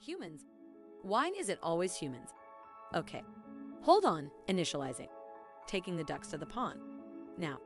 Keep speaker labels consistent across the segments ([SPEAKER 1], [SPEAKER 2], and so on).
[SPEAKER 1] Humans. Why is it always humans? Okay, hold on, initializing. Taking the ducks to the pond. Now,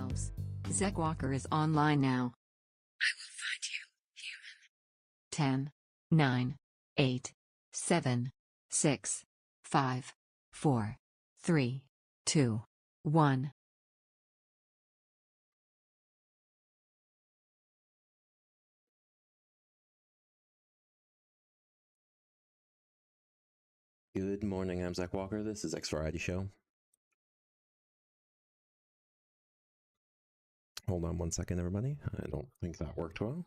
[SPEAKER 2] yourselves. Zekk Walker is online now. I will find you, human. 10, 9, 8, 7, 6, 5, 4, 3, 2, 1.
[SPEAKER 3] Good morning, I'm Zekk Walker. This is Zekk's Variety Show. Hold on one second, everybody. I don't think that worked well.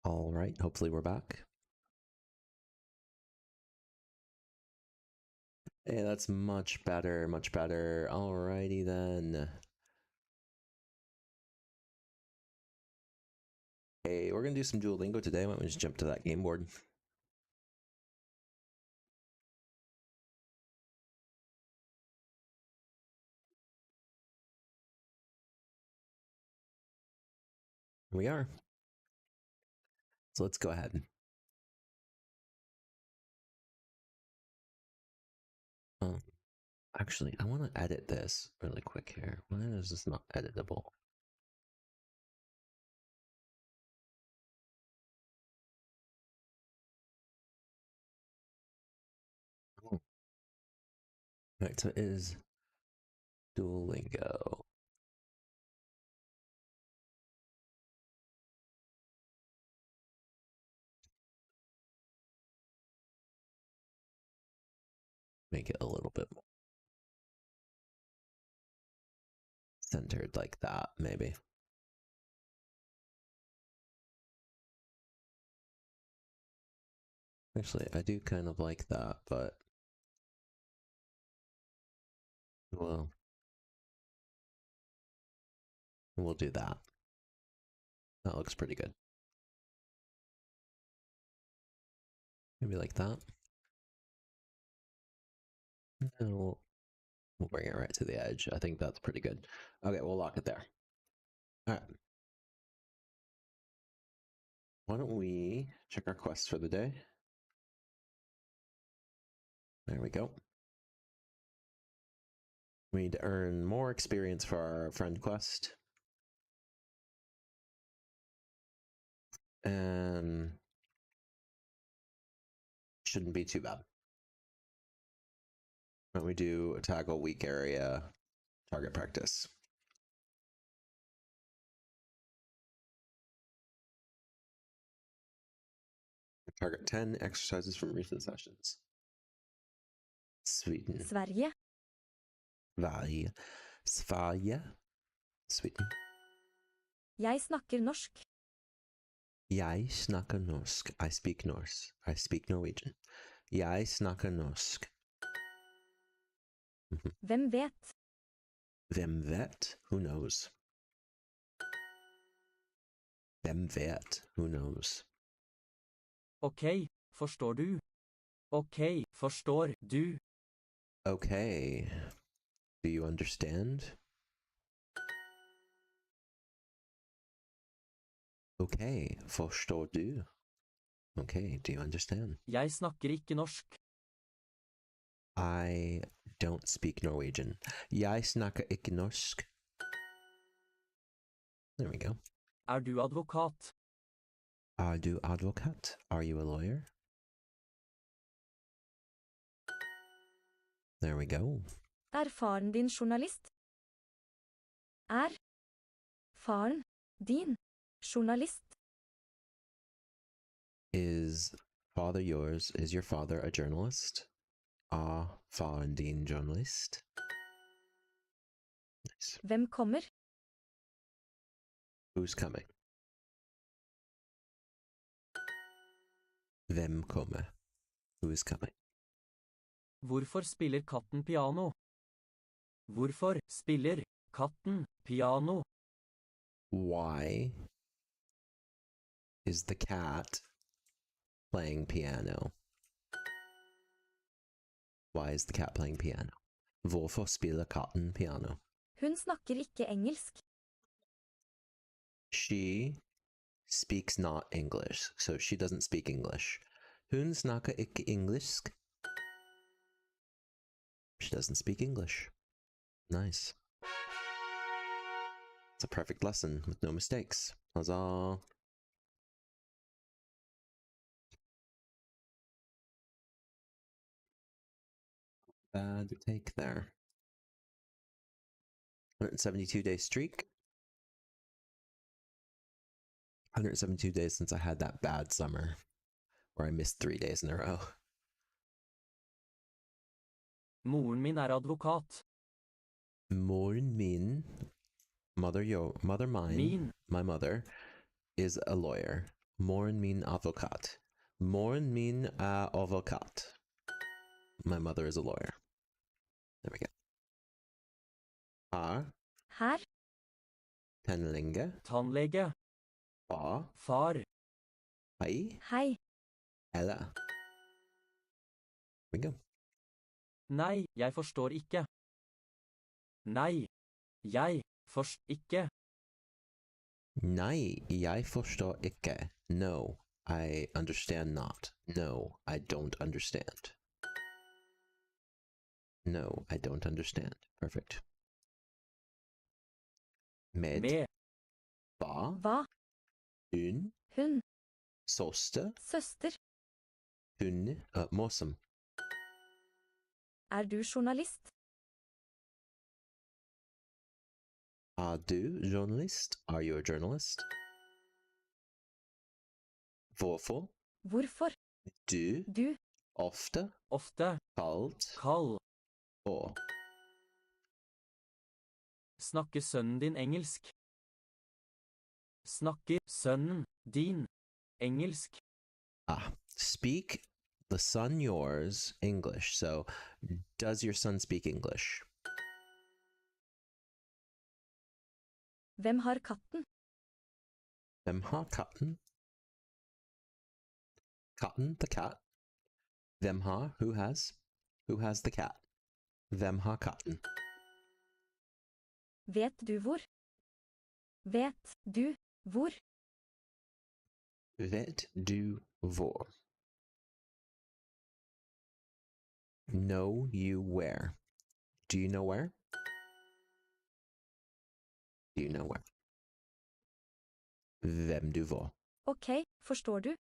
[SPEAKER 3] All right, hopefully we're back. Hey, that's much better, much better. Alrighty then. Hey, we're gonna do some Duolingo today. Why don't we just jump to that game board? Here we are. So let's go ahead. Actually, I want to edit this really quick here. Why is this not editable? Oh. Alright, so it is Duolingo. Make it a little bit more centered like that, maybe. Actually, I do kind of like that, but well, we'll do that. That looks pretty good. Maybe like that. And we'll bring it right to the edge. I think that's pretty good. Okay, we'll lock it there. All right. Why don't we check our quests for the day? There we go. We need to earn more experience for our friend quest. And shouldn't be too bad. Why don't we do a tackle weak area target practice? Target 10 exercises from recent sessions. Sweden.
[SPEAKER 1] Sverige.
[SPEAKER 3] Sverige. Sverige. Sweden.
[SPEAKER 1] Jeg snakker norsk.
[SPEAKER 3] Jeg snakker norsk. I speak Norse. I speak Norwegian. Jeg snakker norsk.
[SPEAKER 1] Hvem vet?
[SPEAKER 3] Hvem vet? Who knows? Hvem vet? Who knows?
[SPEAKER 4] Ok, forstår du? Ok, forstår du?
[SPEAKER 3] Okay. Do you understand? Okay, forstår du? Okay, do you understand?
[SPEAKER 4] Jeg snakker ikke norsk.
[SPEAKER 3] I don't speak Norwegian. Jeg snakker ikke norsk. There we go.
[SPEAKER 4] Er du advokat?
[SPEAKER 3] Are du advokat? Are you a lawyer? There we go.
[SPEAKER 1] Er faren din journalist? Er faren din journalist?
[SPEAKER 3] Is father yours? Is your father a journalist? Faren din journalist?
[SPEAKER 1] Hvem kommer?
[SPEAKER 3] Who's coming? Hvem kommer? Who is coming?
[SPEAKER 4] Hvorfor spiller katten piano? Hvorfor spiller katten piano?
[SPEAKER 3] Why is the cat playing piano? Why is the cat playing piano? Hvorfor spiller katten piano?
[SPEAKER 1] Hun snakker ikke engelsk.
[SPEAKER 3] She speaks not English, so she doesn't speak English. Hun snakker ikke engelsk. She doesn't speak English. Nice. It's a perfect lesson with no mistakes. Huzzah. Bad take there. 172-day streak. 172 days since I had that bad summer where I missed 3 days in a row.
[SPEAKER 4] Moren min advokat.
[SPEAKER 3] Moren min, mother mine,
[SPEAKER 4] Min.
[SPEAKER 3] my mother, is a lawyer. Moren min advokat. Moren min advokat. My mother is a lawyer. There we go.
[SPEAKER 1] Her.
[SPEAKER 3] Tannlege.
[SPEAKER 4] Tannlege. Far.
[SPEAKER 3] Hei.
[SPEAKER 1] Hei.
[SPEAKER 3] Ella. There we go.
[SPEAKER 4] Nei, jeg forstår ikke. Nei, jeg forstår ikke.
[SPEAKER 3] Nei, jeg forstår ikke. No, I understand not. No, I don't understand. No, I don't understand. Perfect. Med.
[SPEAKER 1] Hva?
[SPEAKER 3] Hun. Søster.
[SPEAKER 1] Søster.
[SPEAKER 3] Hun. Morsom.
[SPEAKER 1] Er du journalist?
[SPEAKER 3] Er du journalist? Are you a journalist? Hvorfor?
[SPEAKER 1] Hvorfor?
[SPEAKER 3] Du. Ofte. Kald. Og.
[SPEAKER 4] Snakker sønnen din engelsk? Snakker sønnen din engelsk?
[SPEAKER 3] Speak the son yours English. So, does your son speak English?
[SPEAKER 1] Hvem har katten?
[SPEAKER 3] Hvem har katten? Katten, the cat. Hvem har, who has? Who has the cat? Hvem har katten?
[SPEAKER 1] Vet du hvor? Vet du hvor?
[SPEAKER 3] Vet du hvor? Know you where? Do you know where? Do you know where? Hvem du hvor?
[SPEAKER 1] Ok, forstår du?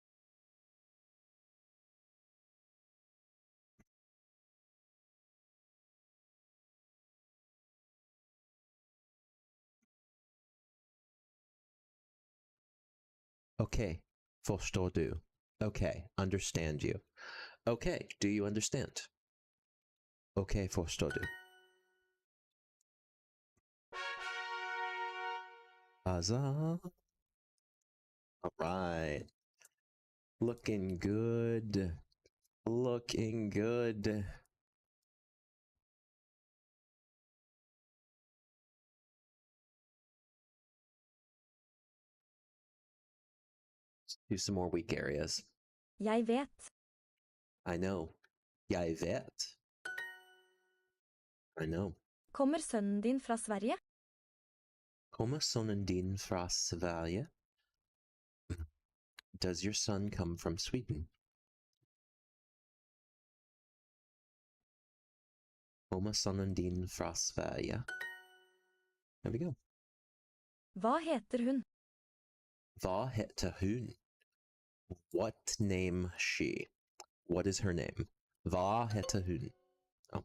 [SPEAKER 3] Okay, forstår du? Okay, understand you. Okay, do you understand? Okay, forstår du? Huzzah! All right. Looking good. Looking good. Let's do some more weak areas.
[SPEAKER 1] Jeg vet.
[SPEAKER 3] I know. Jeg vet. I know.
[SPEAKER 1] Kommer sønnen din fra Sverige?
[SPEAKER 3] Kommer sonen din fra Sverige? Does your son come from Sweden? Kommer sonen din fra Sverige? There we go.
[SPEAKER 1] Hva heter hun?
[SPEAKER 3] Hva heter hun? What name she? What is her name? Hva heter hun? Oh.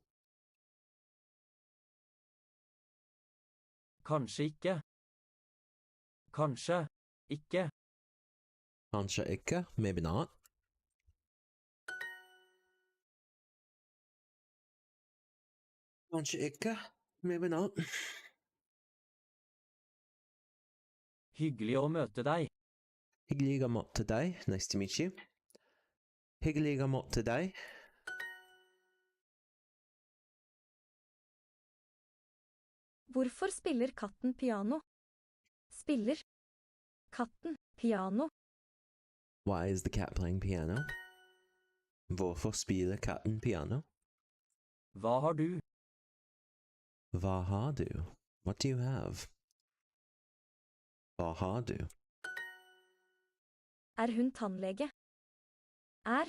[SPEAKER 4] Kanskje ikke. Kanskje ikke.
[SPEAKER 3] Kanskje ikke, maybe not. Kanskje ikke, maybe not.
[SPEAKER 4] Hyggelig å møte deg.
[SPEAKER 3] Hyggelig å møte deg. Nice to meet you. Hyggelig å møte deg.
[SPEAKER 5] Hvorfor spiller katten piano? Spiller katten piano?
[SPEAKER 3] Why is the cat playing piano? Hvorfor spiller katten piano?
[SPEAKER 4] Hva har du?
[SPEAKER 3] Hva har du? What do you have? Hva har du?
[SPEAKER 5] Er hun tannlege? Er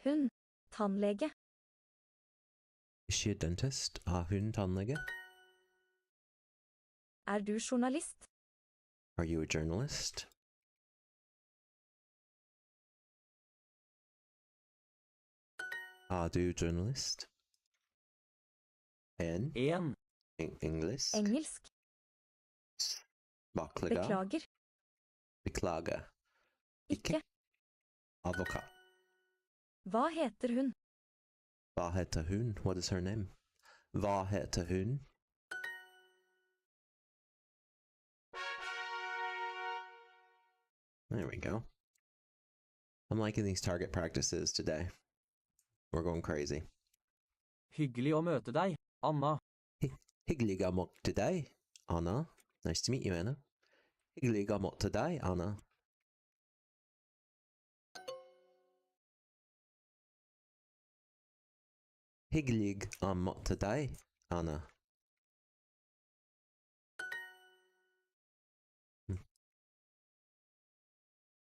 [SPEAKER 5] hun tannlege?
[SPEAKER 3] Is she a dentist? Er hun tannlege?
[SPEAKER 5] Er du journalist?
[SPEAKER 3] Are you a journalist? Er du journalist? En?
[SPEAKER 4] En.
[SPEAKER 3] Engelsk?
[SPEAKER 5] Engelsk?
[SPEAKER 3] Beklager?
[SPEAKER 5] Beklager.
[SPEAKER 3] Beklager.
[SPEAKER 5] Ikke.
[SPEAKER 3] Advokat.
[SPEAKER 5] Hva heter hun?
[SPEAKER 3] Hva heter hun? What is her name? Hva heter hun? There we go. I'm liking these target practices today. We're going crazy.
[SPEAKER 4] Hyggelig å møte deg, Anna.
[SPEAKER 3] Hyggelig å møte deg, Anna. Nice to meet you, Anna. Hyggelig å møte deg, Anna. Hyggelig å møte deg, Anna.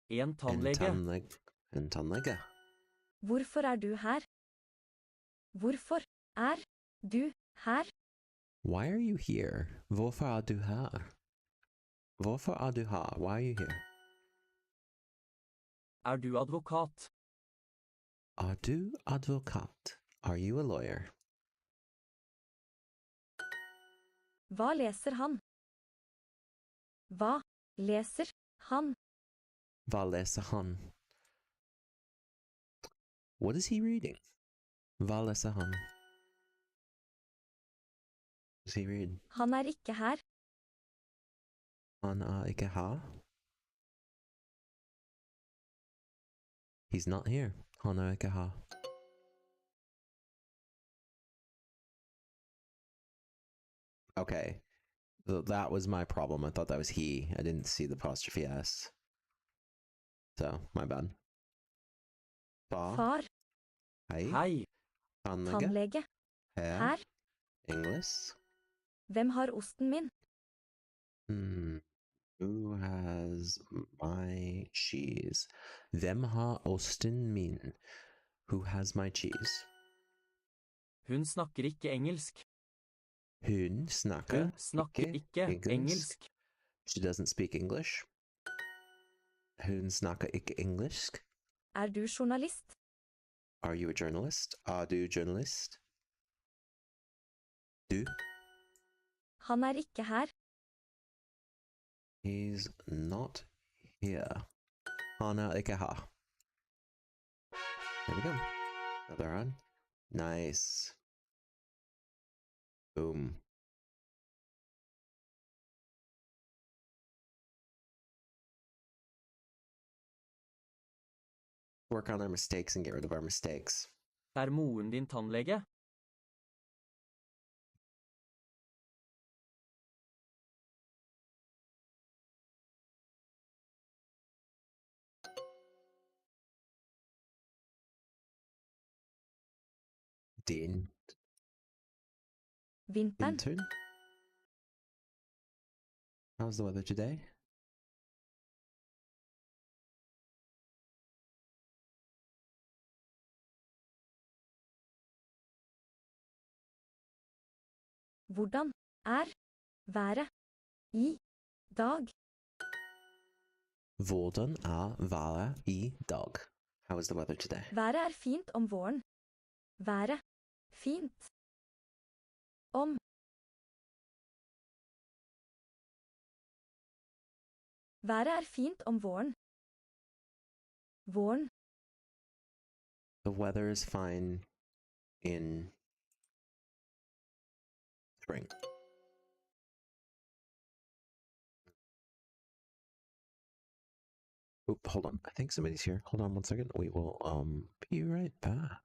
[SPEAKER 4] En tannlege.
[SPEAKER 3] En tannlege.
[SPEAKER 5] Hvorfor er du her? Hvorfor er du her?
[SPEAKER 3] Why are you here? Hvorfor er du her? Hvorfor er du her? Why are you here?
[SPEAKER 4] Er du advokat?
[SPEAKER 3] Er du advokat? Are you a lawyer?
[SPEAKER 5] Hva leser han? Hva leser han?
[SPEAKER 3] Hva leser han? What is he reading? Hva leser han? What does he read?
[SPEAKER 5] Han er ikke her.
[SPEAKER 3] Han er ikke her. He's not here. Han er ikke her. Okay. That was my problem. I thought that was he. I didn't see the apostrophe S. So, my bad. Far.
[SPEAKER 5] Far,
[SPEAKER 3] Hei.
[SPEAKER 4] Hei.
[SPEAKER 3] Tannlege.
[SPEAKER 5] tannlege.
[SPEAKER 3] Her.
[SPEAKER 5] Her.
[SPEAKER 3] English.
[SPEAKER 5] Hvem har osten min?
[SPEAKER 3] Who has my cheese? Hvem har osten min? Who has my cheese?
[SPEAKER 4] Hun snakker ikke engelsk.
[SPEAKER 3] Hun snakker
[SPEAKER 4] Hun snakker ikke engelsk.
[SPEAKER 3] She doesn't speak English. Hun snakker ikke engelsk.
[SPEAKER 5] Er du journalist?
[SPEAKER 3] Are you a journalist? Er du journalist? Du?
[SPEAKER 5] Han er ikke her.
[SPEAKER 3] He's not here. Han er ikke her. There we go. Another one. Nice. Boom. Work on our mistakes and get rid of our mistakes.
[SPEAKER 4] Er moren din tannlege?
[SPEAKER 3] Din
[SPEAKER 5] Vinteren.
[SPEAKER 3] intern? How's the weather today?
[SPEAKER 5] Hvordan er været i dag?
[SPEAKER 3] Hvordan er været i dag? How is the weather today?
[SPEAKER 5] Været er fint om våren. Været fint om Været er fint om våren. Våren.
[SPEAKER 3] The weather is fine in spring. Oop, hold on. I think somebody's here. Hold on one second. We will be right back.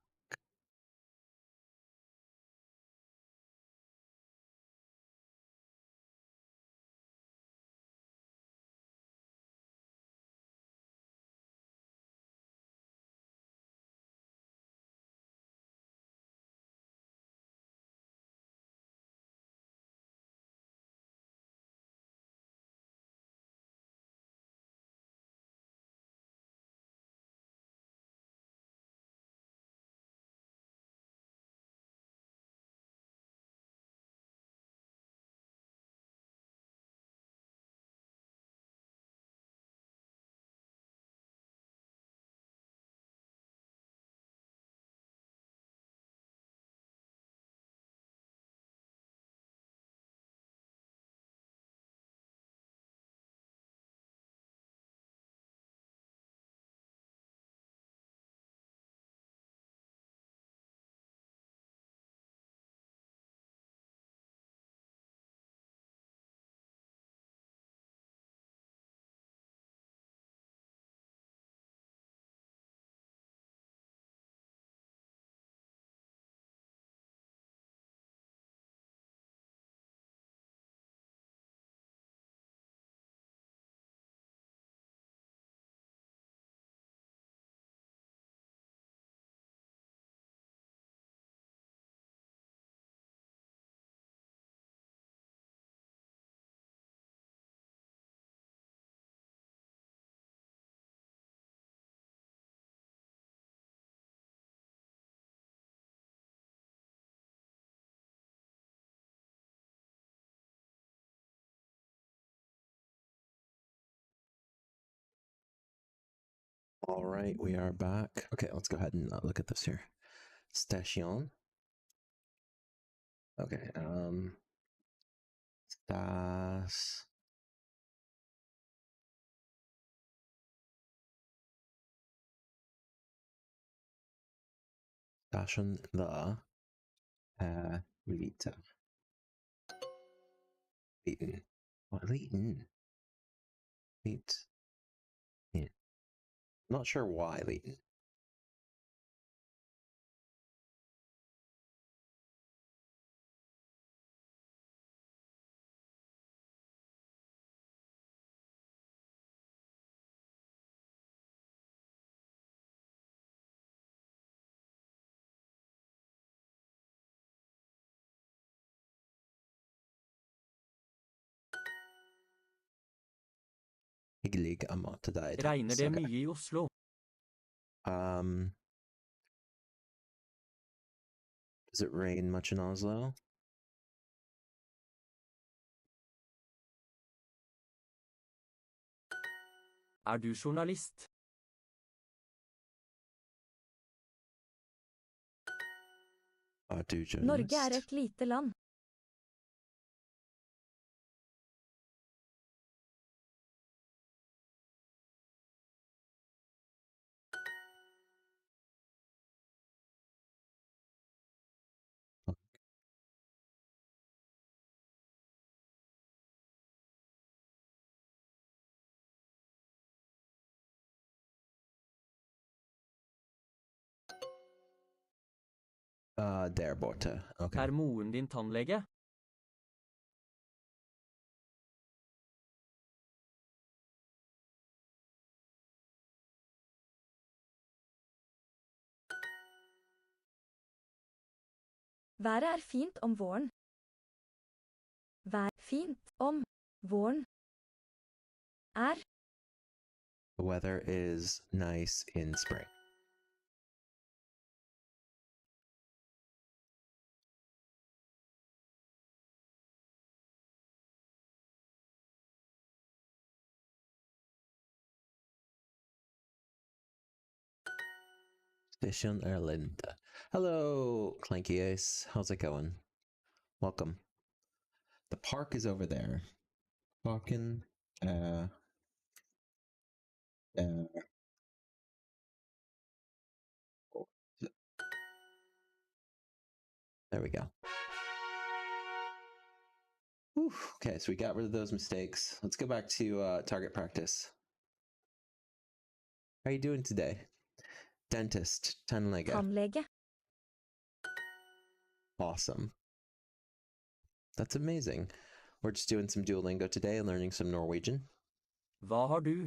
[SPEAKER 3] All right, we are back. Okay, let's go ahead and look at this here. Station. Okay, das Station the Lita. Liten. What Liten? Leet. Yeah. Not sure why Leten. Hyggelig mat til deg.
[SPEAKER 4] Regner det
[SPEAKER 3] Okay.
[SPEAKER 4] mye i Oslo?
[SPEAKER 3] Does it rain much in Oslo?
[SPEAKER 4] Er du journalist?
[SPEAKER 3] Are du journalist?
[SPEAKER 5] Norge er et lite land.
[SPEAKER 3] Der borte. Okay.
[SPEAKER 4] Er moren din tannlege?
[SPEAKER 5] Været er fint om våren. Vær fint om våren. Er
[SPEAKER 3] The weather is nice in spring. Station Erlinda. Hello, Clanky Ace. How's it going? Welcome. The park is over there. Parken. There we go. Whew. Okay, so we got rid of those mistakes. Let's go back to target practice. How are you doing today? Dentist, tannlege.
[SPEAKER 5] Tannlege.
[SPEAKER 3] Awesome. That's amazing. We're just doing some Duolingo today and learning some Norwegian.
[SPEAKER 4] Hva har du?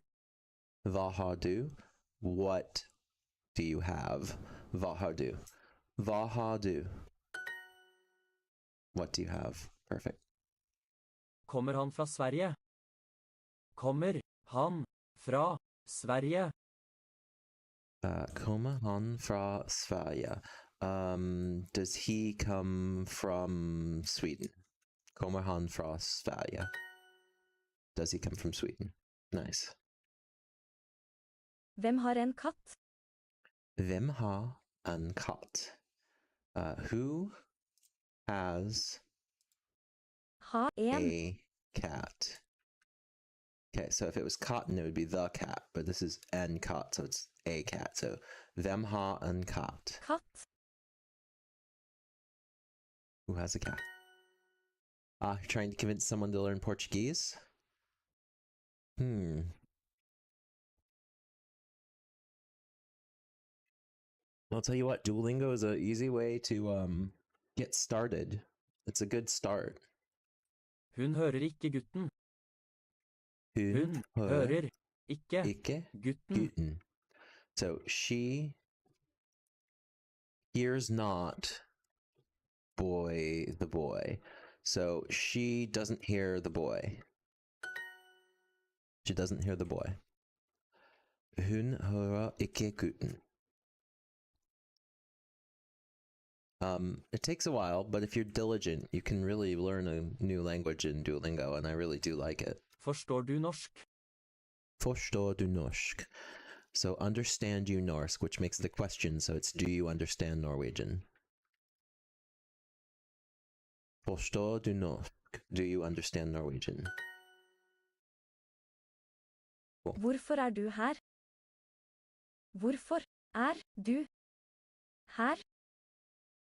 [SPEAKER 3] Hva har du? What do you have? Hva har du? Hva har du? What do you have? Perfect.
[SPEAKER 4] Kommer han fra Sverige? Kommer han fra Sverige?
[SPEAKER 3] Kommer han fra Sverige? Does he come from Sweden? Kommer han fra Sverige? Does he come from Sweden? Nice.
[SPEAKER 5] Hvem har en katt?
[SPEAKER 3] Hvem har en katt? Who has
[SPEAKER 5] Ha en.
[SPEAKER 3] a cat? Okay, so if it was cotton, it would be the cat, but this is en cat, so it's a cat. So, hvem har en katt?
[SPEAKER 5] Katt.
[SPEAKER 3] Who has a cat? You're trying to convince someone to learn Portuguese? I'll tell you what, Duolingo is an easy way to get started. It's a good start.
[SPEAKER 4] Hun hører ikke gutten.
[SPEAKER 3] Hun
[SPEAKER 4] Hun hører ikke
[SPEAKER 3] ikke
[SPEAKER 4] gutten.
[SPEAKER 3] gutten. So she hears not the boy. So she doesn't hear the boy. She doesn't hear the boy. Hun hører ikke gutten. It takes a while, but if you're diligent, you can really learn a new language in Duolingo, and I really do like it.
[SPEAKER 4] Forstår du norsk?
[SPEAKER 3] Forstår du norsk? So understand you Norsk, which makes the question, so it's do you understand Norwegian? Forstår du norsk? Do you understand Norwegian? Cool.
[SPEAKER 5] Hvorfor er du her? Hvorfor er du her?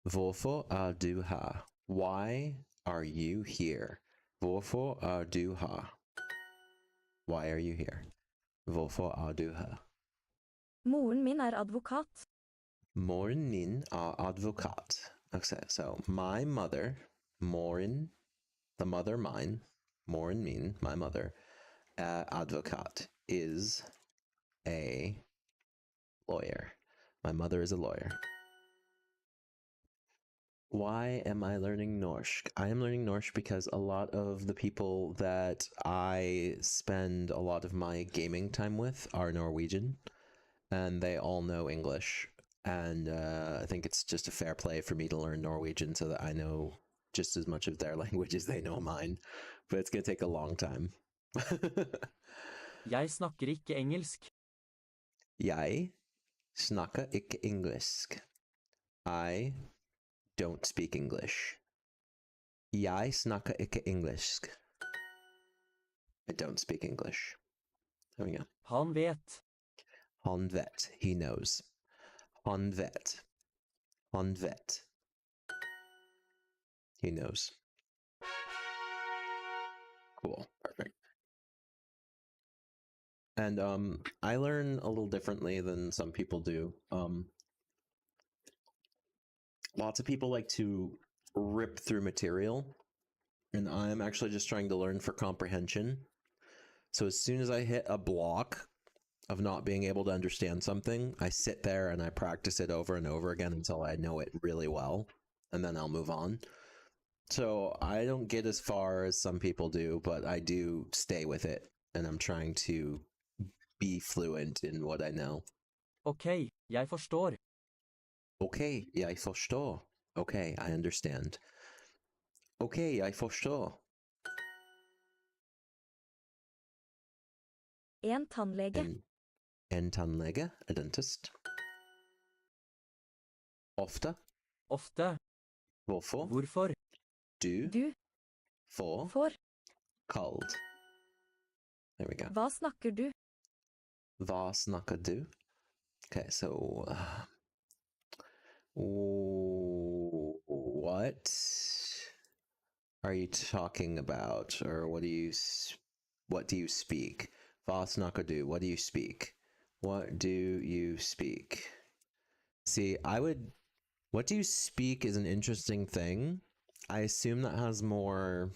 [SPEAKER 3] Hvorfor er du her? Why are you here? Hvorfor er du her? Why are you here? Hvorfor er du her?
[SPEAKER 5] Moren min er advokat.
[SPEAKER 3] Moren min er advokat. Okay, so my mother, moren, the mother mine, moren min, my mother, advokat, is a lawyer. My mother is a lawyer. Why am I learning Norsk? I am learning Norsk because a lot of the people that I spend a lot of my gaming time with are Norwegian, and they all know English. And I think it's just a fair play for me to learn Norwegian so that I know just as much of their language as they know mine. But it's going to take a long time.
[SPEAKER 4] Jeg snakker ikke engelsk.
[SPEAKER 3] Jeg snakker ikke engelsk. I don't speak English. Jeg snakker ikke engelsk. I don't speak English. There we go.
[SPEAKER 4] Han vet.
[SPEAKER 3] Han vet. He knows. Han vet. Han vet. He knows. Cool. Perfect. And I learn a little differently than some people do. Lots of people like to rip through material, and I'm actually just trying to learn for comprehension. So as soon as I hit a block of not being able to understand something, I sit there and I practice it over and over again until I know it really well, and then I'll move on. So I don't get as far as some people do, but I do stay with it, and I'm trying to be fluent in what I know.
[SPEAKER 4] Ok, jeg forstår.
[SPEAKER 3] Okay, jeg forstår. Okay, I understand. Okay, jeg forstår.
[SPEAKER 5] En tannlege.
[SPEAKER 3] En tannlege, a dentist. Ofte.
[SPEAKER 4] Ofte.
[SPEAKER 3] Hvorfor?
[SPEAKER 4] Hvorfor?
[SPEAKER 3] Du.
[SPEAKER 5] Du.
[SPEAKER 3] For.
[SPEAKER 5] For.
[SPEAKER 3] Cold. There we go.
[SPEAKER 5] Hva snakker du?
[SPEAKER 3] Hva snakker du? Okay, so what are you talking about, or what do you speak? Hva snakker du? What do you speak? What do you speak? See, what do you speak is an interesting thing. I assume that has more.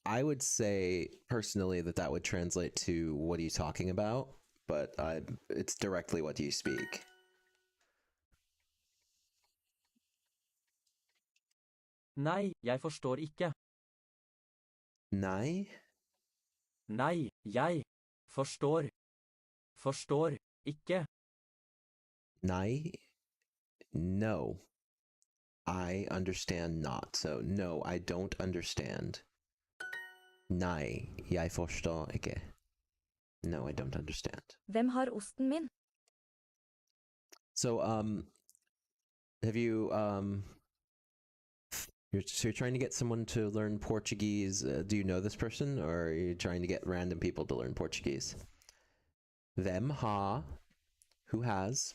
[SPEAKER 3] I would say personally that would translate to what are you talking about, but it's directly what do you speak.
[SPEAKER 4] Nei, jeg forstår ikke.
[SPEAKER 3] Nei?
[SPEAKER 4] Nei, jeg forstår. Forstår ikke.
[SPEAKER 3] Nei? No. I understand not. So, no, I don't understand. Nei, jeg forstår ikke. No, I don't understand.
[SPEAKER 5] Hvem har osten min?
[SPEAKER 3] So, have you, you're trying to get someone to learn Portuguese. Do you know this person, or are you trying to get random people to learn Portuguese? Hvem har, who has,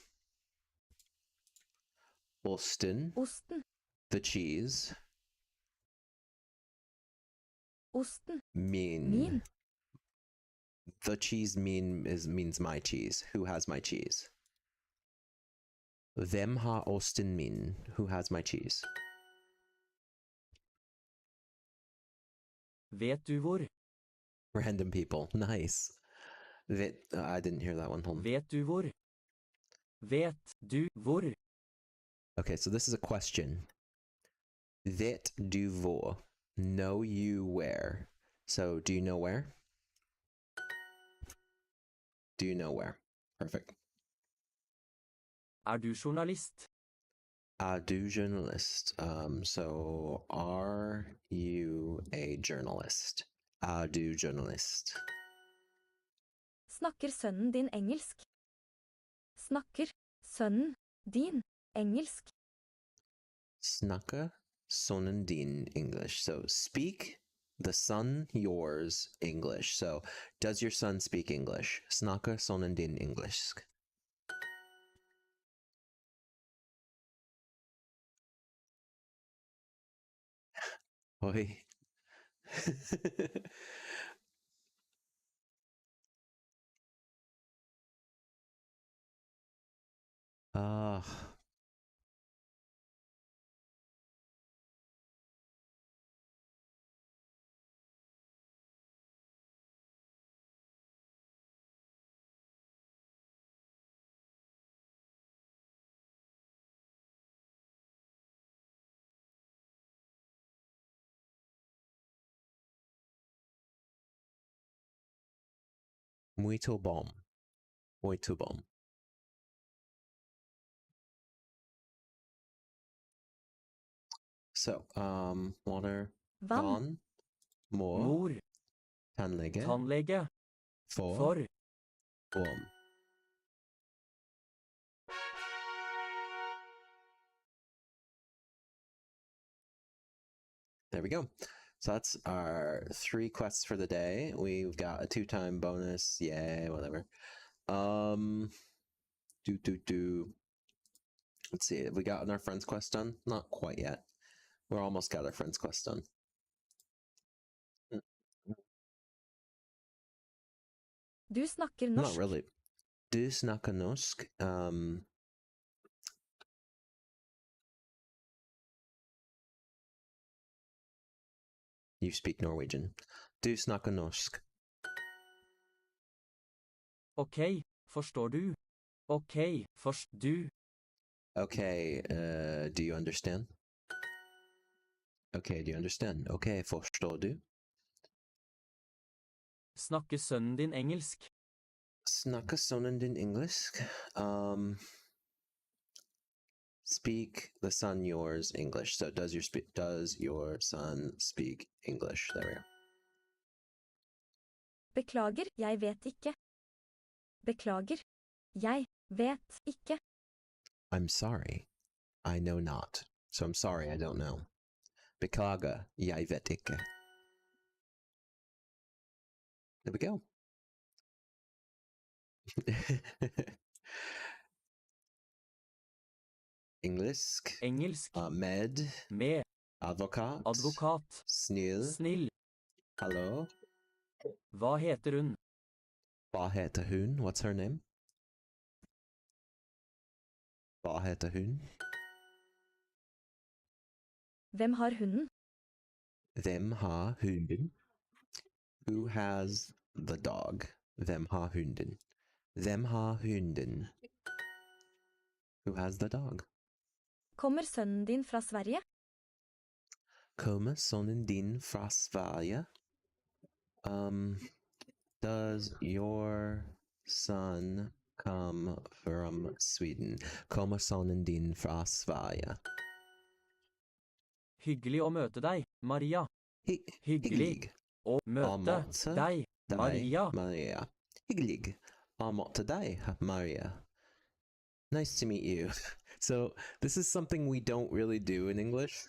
[SPEAKER 3] osten,
[SPEAKER 5] Osten.
[SPEAKER 3] the cheese,
[SPEAKER 5] Osten.
[SPEAKER 3] min. The cheese means my cheese. Who has my cheese? Hvem har osten min? Who has my cheese?
[SPEAKER 4] Vet du hvor?
[SPEAKER 3] Random people. Nice. I didn't hear that one. Hold on.
[SPEAKER 4] Vet du hvor? Vet du hvor?
[SPEAKER 3] Okay, so this is a question. Vet du hvor? Know you where? So, do you know where? Do you know where? Perfect.
[SPEAKER 4] Er du journalist?
[SPEAKER 3] Er du journalist? So, are you a journalist? Er du journalist?
[SPEAKER 5] Snakker sønnen din engelsk? Snakker sønnen din engelsk?
[SPEAKER 3] Snakker sonen din English. So, speak the son yours English. So, does your son speak English? Snakker sonen din engelsk. Oi. Ah. Muito bom. Muito bom. So, water,
[SPEAKER 5] Vann.
[SPEAKER 3] vann, mor,
[SPEAKER 4] Mor.
[SPEAKER 3] tannlege,
[SPEAKER 4] Tannlege.
[SPEAKER 3] for,
[SPEAKER 4] For.
[SPEAKER 3] bom. There we go. So that's our 3 quests for the day. We've got a 2-time bonus. Yay, whatever. Let's see. Have we gotten our friends quest done? Not quite yet. We're almost got our friends quest done.
[SPEAKER 5] Du snakker
[SPEAKER 3] Not
[SPEAKER 5] norsk.
[SPEAKER 3] really. Du snakker norsk. You speak Norwegian. Du snakker norsk.
[SPEAKER 4] Ok, forstår du? Ok, du.
[SPEAKER 3] Okay, do you understand? Okay, do you understand? Okay, forstår du?
[SPEAKER 4] Snakker sønnen din engelsk?
[SPEAKER 3] Snakker sonen din engelsk? Speak the son yours English. So does your son speak English? There we go.
[SPEAKER 5] Beklager, jeg vet ikke. Beklager, jeg vet ikke.
[SPEAKER 3] I'm sorry, I know not. So I'm sorry, I don't know. Beklager, jeg vet ikke. There we go. Engelsk.
[SPEAKER 4] Engelsk.
[SPEAKER 3] Med.
[SPEAKER 4] Med.
[SPEAKER 3] Advokat.
[SPEAKER 4] Advokat.
[SPEAKER 3] Snill.
[SPEAKER 4] Snill.
[SPEAKER 3] Hallo.
[SPEAKER 4] Hva heter hun?
[SPEAKER 3] Hva heter hun? What's her name? Hva heter hun?
[SPEAKER 5] Hvem har hunden?
[SPEAKER 3] Hvem har hunden? Who has the dog? Hvem har hunden? Hvem har hunden? Who has the dog?
[SPEAKER 5] Kommer sønnen din fra Sverige?
[SPEAKER 3] Kommer sonen din fra Sverige? Does your son come from Sweden? Kommer sonen din fra Sverige?
[SPEAKER 4] Hyggelig å møte deg, Maria. Hyggelig å møte deg, Maria.
[SPEAKER 3] Maria. Hyggelig å møte deg, Maria. Nice to meet you. So this is something we don't really do in English.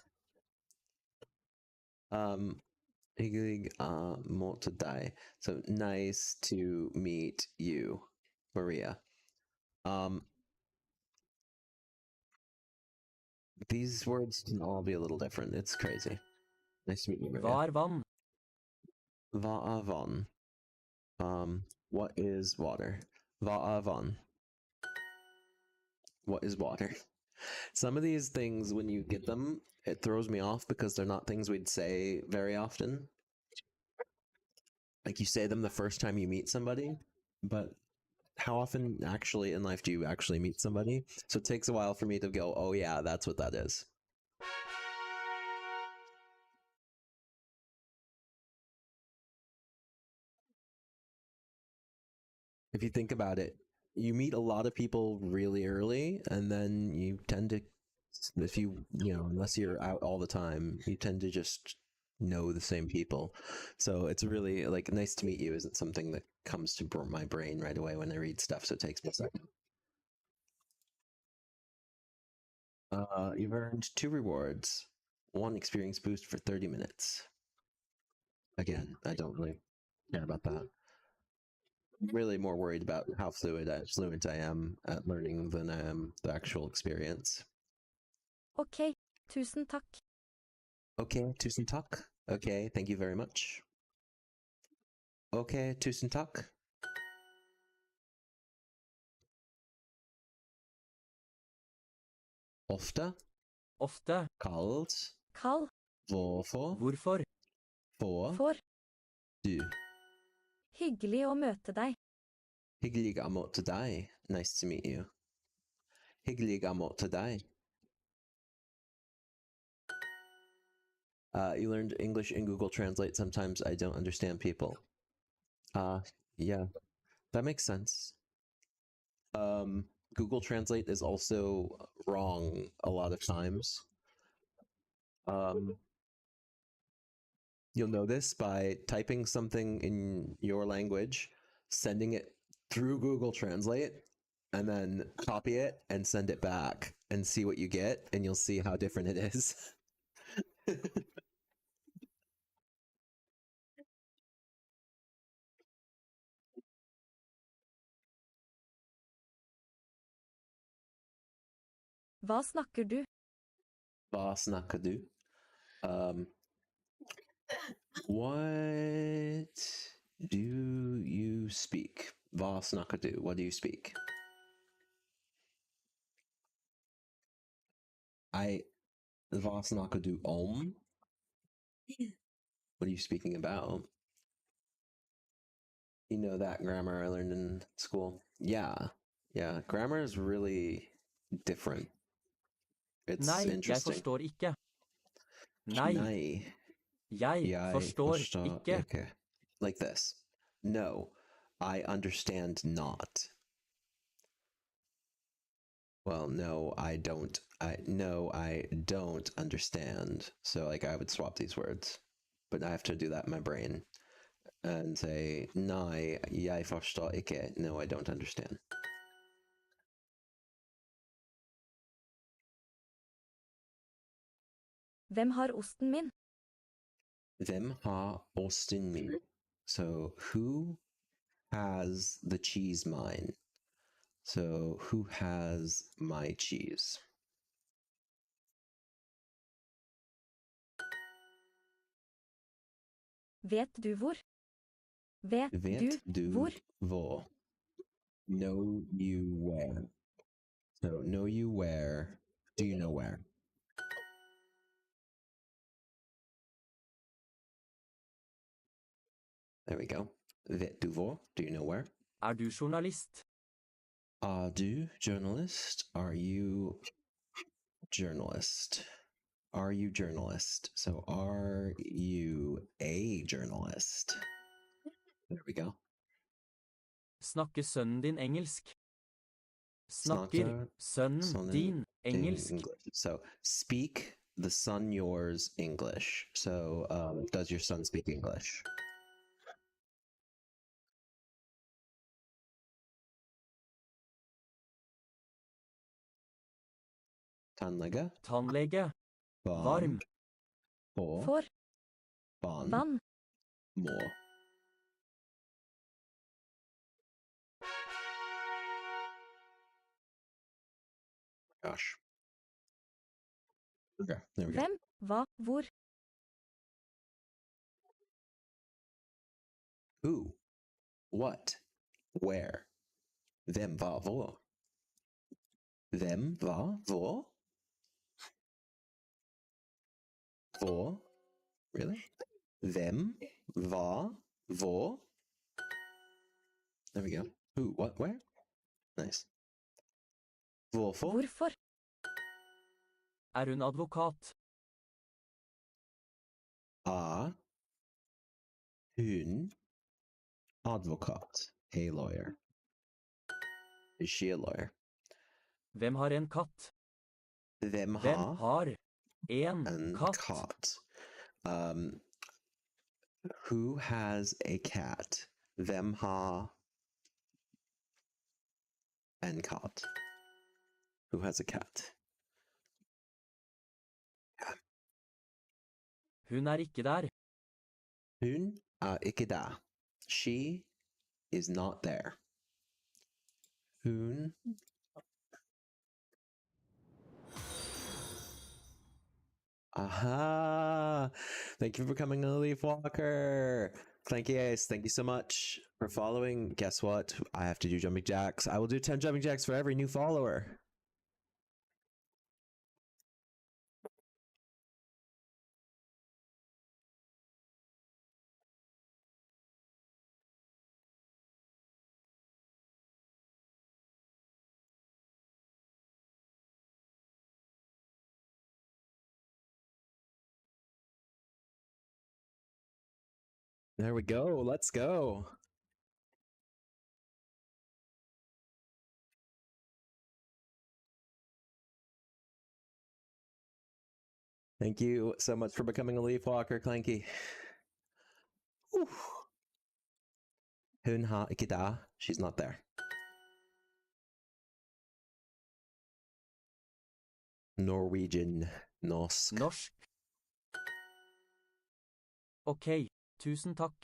[SPEAKER 3] Hyggelig å møte deg. So nice to meet you, Maria. These words can all be a little different. It's crazy. Nice to meet you, Maria.
[SPEAKER 4] Hva er vann?
[SPEAKER 3] Hva er vann? What is water? Hva er vann? What is water? Some of these things, when you get them, it throws me off because they're not things we'd say very often. Like you say them the first time you meet somebody, but how often actually in life do you actually meet somebody? So it takes a while for me to go, oh yeah, that's what that is. If you think about it, you meet a lot of people really early, and then you tend to, if you know, unless you're out all the time, you tend to just know the same people. So it's really like nice to meet you isn't something that comes to my brain right away when I read stuff, so it takes me a second. You've earned 2 rewards. 1 experience boost for 30 minutes. Again, I don't really care about that. I'm really more worried about how fluent I am at learning than I am the actual experience.
[SPEAKER 5] Ok, tusen takk.
[SPEAKER 3] Okay, tusen takk. Okay, thank you very much. Okay, tusen takk. Ofte.
[SPEAKER 4] Ofte.
[SPEAKER 3] Kaldt.
[SPEAKER 5] Kall.
[SPEAKER 3] Hvorfor.
[SPEAKER 4] Hvorfor?
[SPEAKER 5] For.
[SPEAKER 3] Du.
[SPEAKER 5] Hyggelig å møte deg.
[SPEAKER 3] Hyggelig å møte deg. Nice to meet you. Hyggelig å møte deg. You learned English in Google Translate. Sometimes I don't understand people. Yeah, that makes sense. Google Translate is also wrong a lot of times. You'll know this by typing something in your language, sending it through Google Translate, and then copy it and send it back and see what you get, and you'll see how different it is.
[SPEAKER 5] Hva snakker du?
[SPEAKER 3] Hva snakker du? What do you speak? Hva snakker du? What do you speak? Hva snakker du om? What are you speaking about? You know that grammar I learned in school? Yeah. Grammar is really different. It's
[SPEAKER 4] Nei, jeg
[SPEAKER 3] interesting.
[SPEAKER 4] forstår ikke. Nei, jeg forstår ikke.
[SPEAKER 3] Okay. Like this. No, I understand not. Well, no, I don't. I don't understand. So like I would swap these words. But I have to do that in my brain and say, nei, jeg forstår ikke. No, I don't understand.
[SPEAKER 5] Hvem har osten min?
[SPEAKER 3] Hvem har osten min? So who has the cheese mine? So who has my cheese?
[SPEAKER 5] Vet du hvor? Vet
[SPEAKER 3] Vet
[SPEAKER 5] du
[SPEAKER 3] du
[SPEAKER 5] hvor?
[SPEAKER 3] hvor? Know you where? So, know you where? Do you know where? There we go. Vet du hvor? Do you know where?
[SPEAKER 4] Du journalist?
[SPEAKER 3] Are du journalist? Are you journalist? Are you journalist? So, are you a journalist? There we go.
[SPEAKER 4] Snakker sønnen din engelsk? Snakker sønnen din engelsk?
[SPEAKER 3] So, speak the son yours English. So, does your son speak English? Tannlege.
[SPEAKER 4] Tannlege?
[SPEAKER 3] Barn.
[SPEAKER 4] Varm?
[SPEAKER 5] For.
[SPEAKER 3] Barn.
[SPEAKER 5] Vann.
[SPEAKER 3] Må. Gosh. Okay, there we go.
[SPEAKER 5] Hvem, hva, hvor?
[SPEAKER 3] Who? What? Where? Hvem, hva, hvor? Hvem, hva, hvor? Hvor? Really? Hvem, hva, hvor? There we go. Who? What? Where? Nice. Hvorfor?
[SPEAKER 5] Hvorfor?
[SPEAKER 4] Hun advokat?
[SPEAKER 3] Hun advokat? A lawyer. Is she a lawyer?
[SPEAKER 4] Hvem har en katt?
[SPEAKER 3] Hvem
[SPEAKER 4] Hvem
[SPEAKER 3] har
[SPEAKER 4] har en katt?
[SPEAKER 3] cat? Who has a cat? Hvem har en cat? Who has a cat?
[SPEAKER 4] Hun ikke der.
[SPEAKER 3] Hun ikke der. She is not there. Hun. Aha! Thank you for becoming a leaf walker. Clanky Ace, thank you so much for following. Guess what? I have to do jumping jacks. I will do 10 jumping jacks for every new follower. There we go. Let's go. Thank you so much for becoming a leaf walker, Clanky. Whew. Hun har ikke der. She's not there. Norwegian. Norsk.
[SPEAKER 4] Norsk? Ok, tusen takk.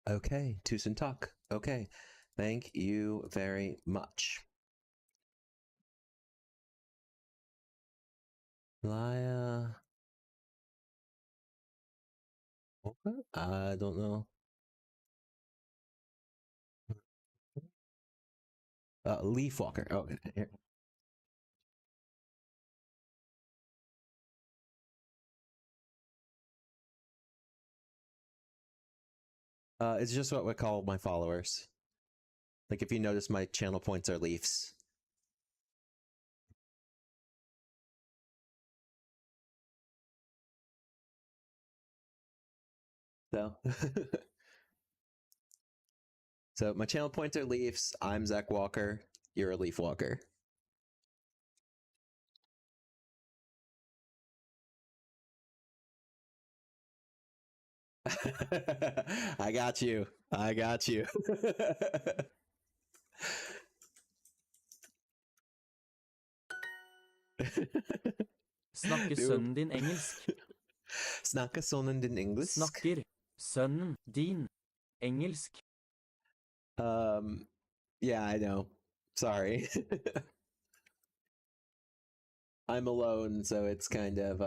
[SPEAKER 3] Okay, tusen takk. Okay, thank you very much. Laya. I don't know. Leaf walker. Oh, here. It's just what we call my followers. Like if you notice, my channel points are leaves. So, so my channel points are leaves. I'm Zekk Walker. You're a leaf walker. I got you. I got you.
[SPEAKER 4] Snakker sønnen din engelsk?
[SPEAKER 3] Snakker sønnen din engelsk?
[SPEAKER 4] Snakker sønnen din engelsk?
[SPEAKER 3] Yeah, I know. Sorry. I'm alone, so it's kind of,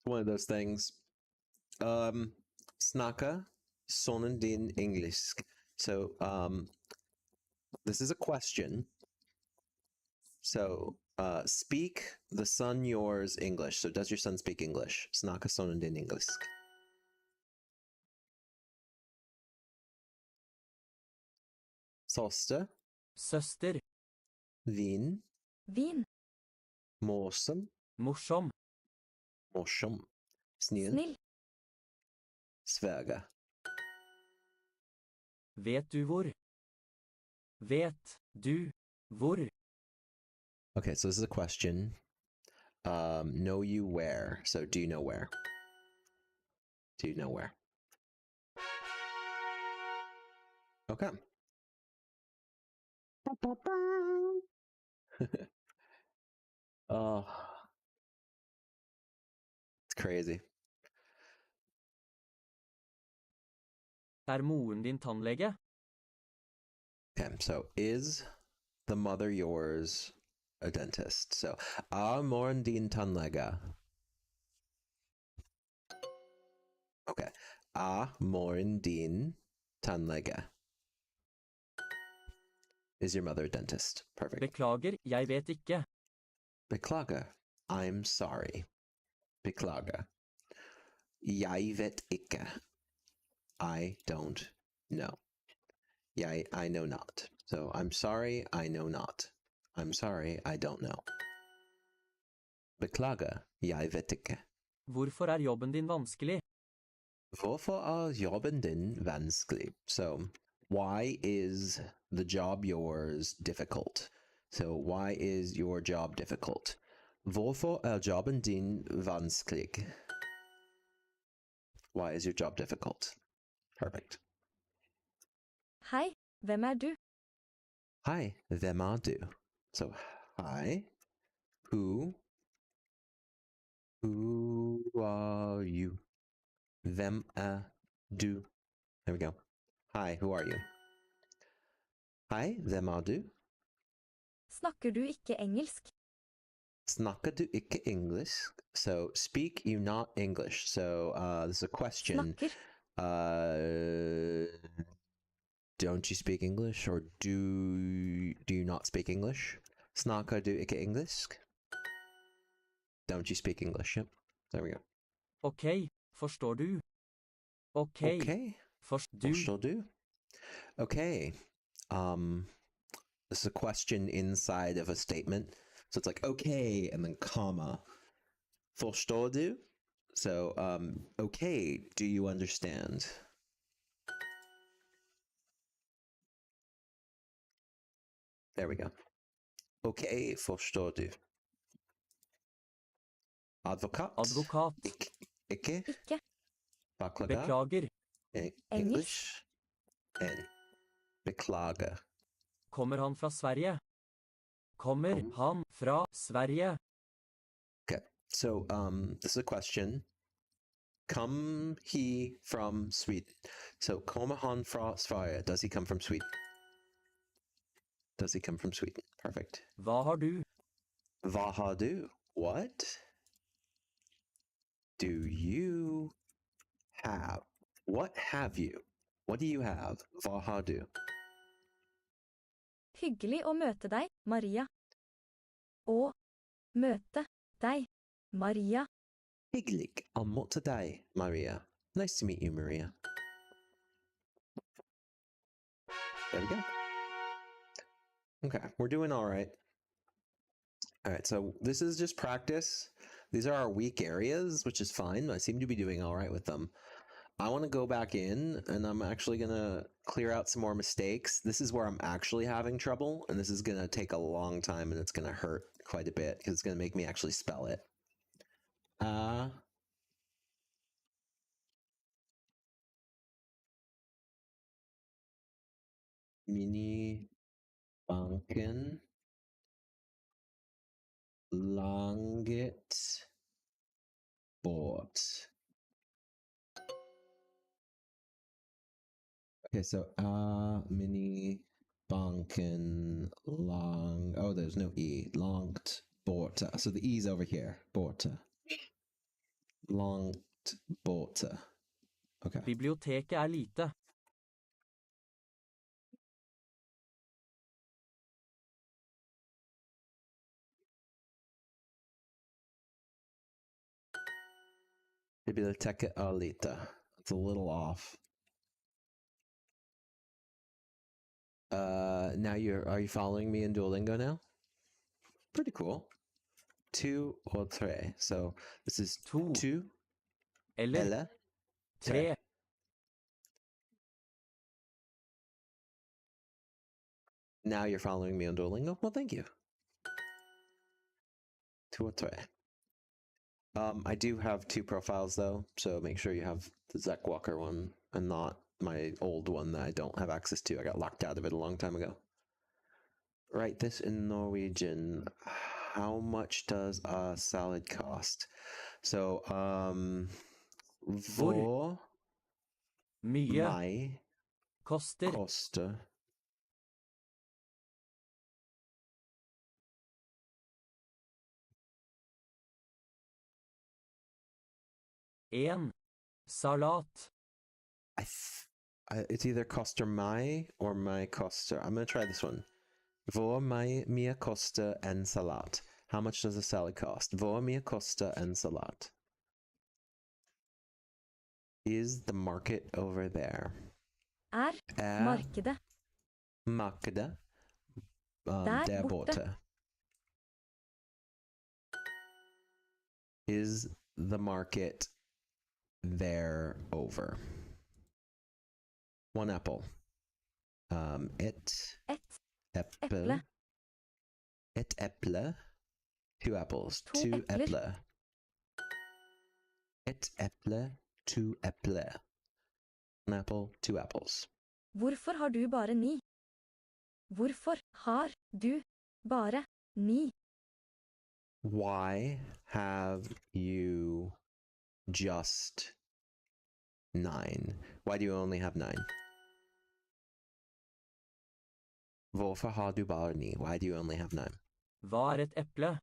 [SPEAKER 3] one of those things. Snacka sonen din engelsk. So this is a question. So speak the son yours English. So does your son speak English? Snacka sonen din engelsk. Søster.
[SPEAKER 4] Søster.
[SPEAKER 3] Vin.
[SPEAKER 5] Vin.
[SPEAKER 3] Morsom.
[SPEAKER 4] Morsom.
[SPEAKER 3] Morsom. Snill.
[SPEAKER 5] Snill.
[SPEAKER 3] Sverger.
[SPEAKER 4] Vet du hvor? Vet du hvor?
[SPEAKER 3] Okay, so this is a question. Know you where? So do you know where? Do you know where? Okay. Oh, it's crazy.
[SPEAKER 4] Moren din tannlege?
[SPEAKER 3] Okay, so is the mother yours a dentist? So, moren din tannlege? Okay, moren din tannlege? Is your mother a dentist? Perfect.
[SPEAKER 4] Beklager, jeg vet ikke.
[SPEAKER 3] Beklager, I'm sorry. Beklager. Jeg vet ikke. I don't know. I know not. So I'm sorry, I know not. I'm sorry, I don't know. Beklager, jeg vet ikke.
[SPEAKER 4] Hvorfor jobben din vanskelig?
[SPEAKER 3] Hvorfor jobben din vanskelig? So, why is the job yours difficult? So, why is your job difficult? Hvorfor jobben din vanskelig? Why is your job difficult? Perfect.
[SPEAKER 5] Hei, hvem du?
[SPEAKER 3] Hi, hvem du? So, hi, who are you? Hvem du? There we go. Hi, who are you? Hi, hvem du?
[SPEAKER 5] Snakker du ikke engelsk?
[SPEAKER 3] Snakker du ikke engelsk? So, speak you not English. So, this is a question.
[SPEAKER 5] Snakker.
[SPEAKER 3] Don't you speak English, or do you not speak English? Snakker du ikke engelsk? Don't you speak English? Yep. There we go.
[SPEAKER 4] Okay, forstår du? Okay.
[SPEAKER 3] Okay.
[SPEAKER 4] Forstår
[SPEAKER 3] du? Okay. This is a question inside of a statement. So it's like, okay, and then comma. Forstår du? So, okay, do you understand? There we go. Okay, forstår du? Advokat.
[SPEAKER 4] Advokat.
[SPEAKER 3] Ikke.
[SPEAKER 5] Ikke.
[SPEAKER 4] Beklager.
[SPEAKER 3] English. And beklager.
[SPEAKER 4] Kommer han fra Sverige? Kommer han fra Sverige?
[SPEAKER 3] Okay, so this is a question. Come he from Sweden? So kommer han fra Sverige? Does he come from Sweden? Does he come from Sweden? Perfect.
[SPEAKER 4] Hva har du?
[SPEAKER 3] Hva har du? What do you have? What have you? What do you have? Hva har du?
[SPEAKER 5] Hyggelig å møte deg, Maria. Å møte deg, Maria.
[SPEAKER 3] Hyggelig å møte deg, Maria. Nice to meet you, Maria. There we go. Okay, we're doing all right. All right, so this is just practice. These are our weak areas, which is fine. I seem to be doing all right with them. I want to go back in, and I'm actually going to clear out some more mistakes. This is where I'm actually having trouble, and this is going to take a long time, and it's going to hurt quite a bit, because it's going to make me actually spell it. Mini banken langet bort. Okay, so mini banken long. Oh, there's no e. Longt borta. So the e's over here. Borta. Langt borte. Okay.
[SPEAKER 4] Biblioteket lite.
[SPEAKER 3] Biblioteket lite. It's a little off. Now are you following me in Duolingo now? Pretty cool. 2 or 3. So this is 2
[SPEAKER 4] eller 3.
[SPEAKER 3] Now you're following me on Duolingo? Well, thank you. 2 or 3. I do have 2 profiles though, so make sure you have the Zekk Walker one and not my old one that I don't have access to. I got locked out of it a long time ago. Write this in Norwegian. How much does a salad cost? So, hvor
[SPEAKER 4] mye koster
[SPEAKER 3] koster
[SPEAKER 4] en salat?
[SPEAKER 3] It's either koster meg or my koster. I'm going to try this one. Hvor mye koster en salat? How much does a salad cost? Hvor mye koster en salat? Is the market over there?
[SPEAKER 5] Markedet.
[SPEAKER 3] Markedet.
[SPEAKER 5] Der borte.
[SPEAKER 3] Is the market there over? 1 apple. Et eple. Et eple. 2 apples. 2 eple. Et eple. 2 eple. 1 apple. 2 apples.
[SPEAKER 5] Hvorfor har du bare 9? Hvorfor har du bare 9?
[SPEAKER 3] Why have you just 9? Why do you only have 9? Hvorfor har du bare 9? Why do you only have 9?
[SPEAKER 4] Hva et eple?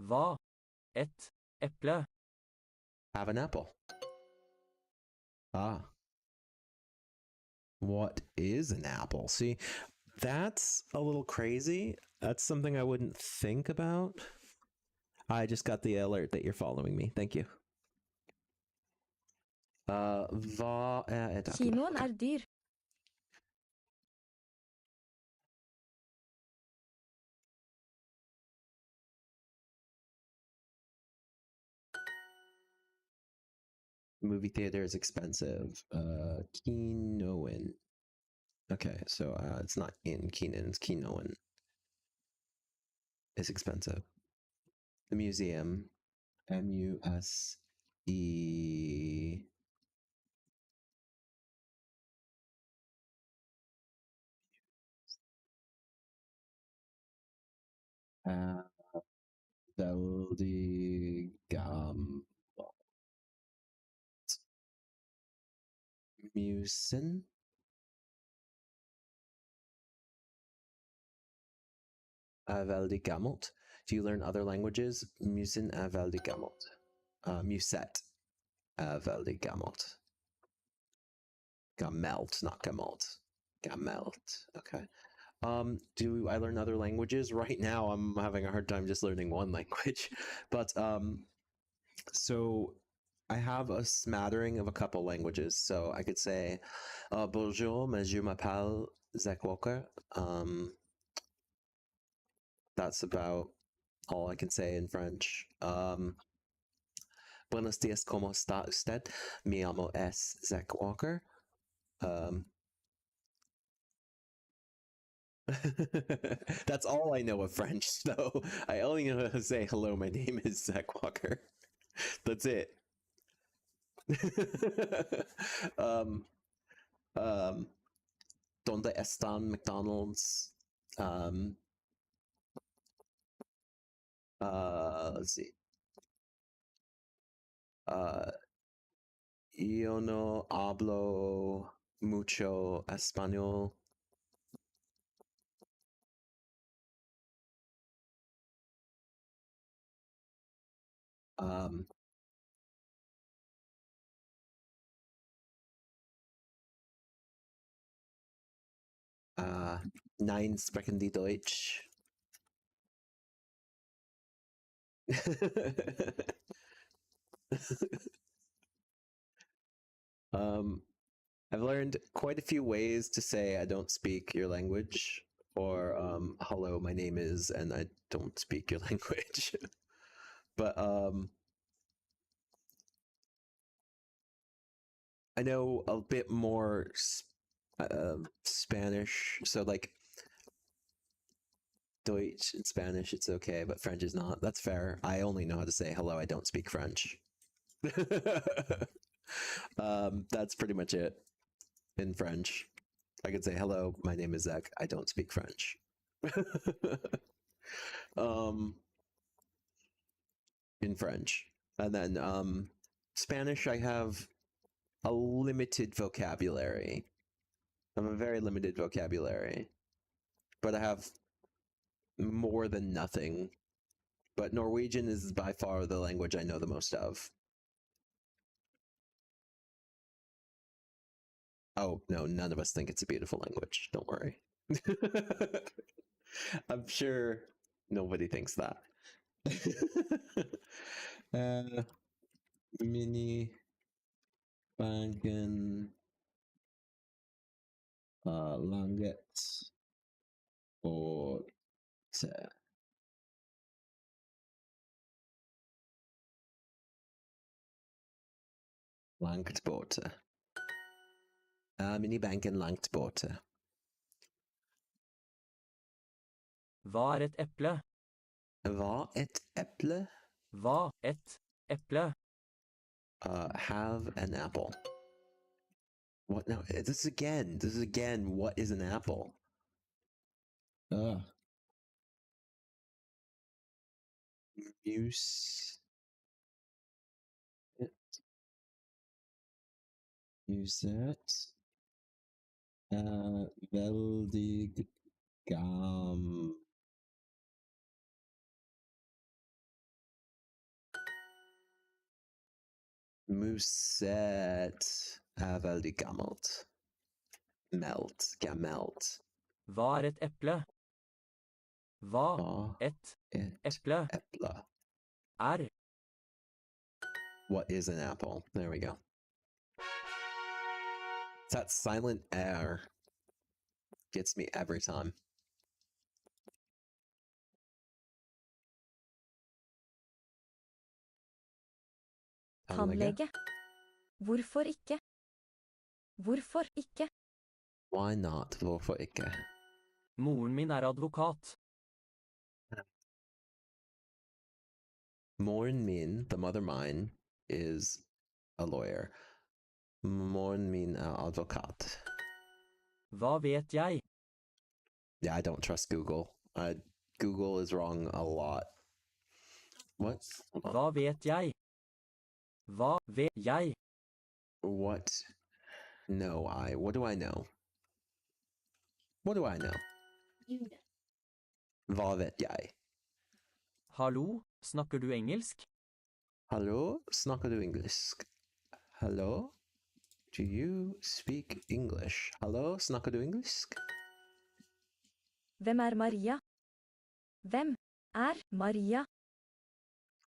[SPEAKER 4] Hva et eple?
[SPEAKER 3] Have an apple. Ah. What is an apple? See, that's a little crazy. That's something I wouldn't think about. I just got the alert that you're following me. Thank you. Hva et apple?
[SPEAKER 5] Kinoen dyr.
[SPEAKER 3] Movie theater is expensive. Kinoen. Okay, so it's not in Keenan, it's Kinoen. It's expensive. The museum, M-U-S-E... Veldig gammelt. Musen? Veldig gammelt. Do you learn other languages? Musen veldig gammelt. Muset veldig gammelt. Gammelt, not gammelt. Gammelt. Okay. Do I learn other languages? Right now, I'm having a hard time just learning one language. But so I have a smattering of a couple languages. So I could say, bonjour, mais je m'appelle Zekk Walker. That's about all I can say in French. Buenos dias, ¿cómo está usted? Me llamo es Zekk Walker. That's all I know of French, so I only know how to say hello, my name is Zekk Walker. That's it. Donde están McDonald's? Let's see. Yo no hablo mucho español. Nein, sprechen die Deutsch? I've learned quite a few ways to say I don't speak your language, or hello, my name is, and I don't speak your language. But I know a bit more Spanish, so like Deutsch and Spanish, it's okay, but French is not. That's fair. I only know how to say hello. I don't speak French. That's pretty much it in French. I could say hello. My name is Zekk. I don't speak French. In French, and then Spanish. I have a limited vocabulary. I have a very limited vocabulary, but I have more than nothing. But Norwegian is by far the language I know the most of. Oh, no, none of us think it's a beautiful language. Don't worry. I'm sure nobody thinks that. Mini Banken Langet og Langt borte. Minibanken langt borte.
[SPEAKER 4] Hva et eple?
[SPEAKER 3] Hva et eple?
[SPEAKER 4] Hva et eple?
[SPEAKER 3] Have an apple. What? No, this is again, what is an apple? Use it. Use that. Veldig gam. Muset veldig gammelt. Gammelt.
[SPEAKER 4] Hva et eple? Hva et eple? Er.
[SPEAKER 3] What is an apple? There we go. That silent air gets me every time.
[SPEAKER 5] Tannlege. Hvorfor ikke? Hvorfor ikke?
[SPEAKER 3] Why not? Hvorfor ikke?
[SPEAKER 4] Moren min advokat.
[SPEAKER 3] Moren min, the mother mine, is a lawyer. Moren min advokat.
[SPEAKER 4] Hva vet jeg?
[SPEAKER 3] Yeah, I don't trust Google. Google is wrong a lot. What?
[SPEAKER 4] Hva vet jeg? Hva vet jeg?
[SPEAKER 3] What know I? What do I know? What do I know? Hva vet jeg?
[SPEAKER 4] Hallo, snakker du engelsk?
[SPEAKER 3] Hallo, snakker du engelsk? Hello? Do you speak English? Hallo, snakker du engelsk?
[SPEAKER 5] Hvem er Maria? Hvem er Maria?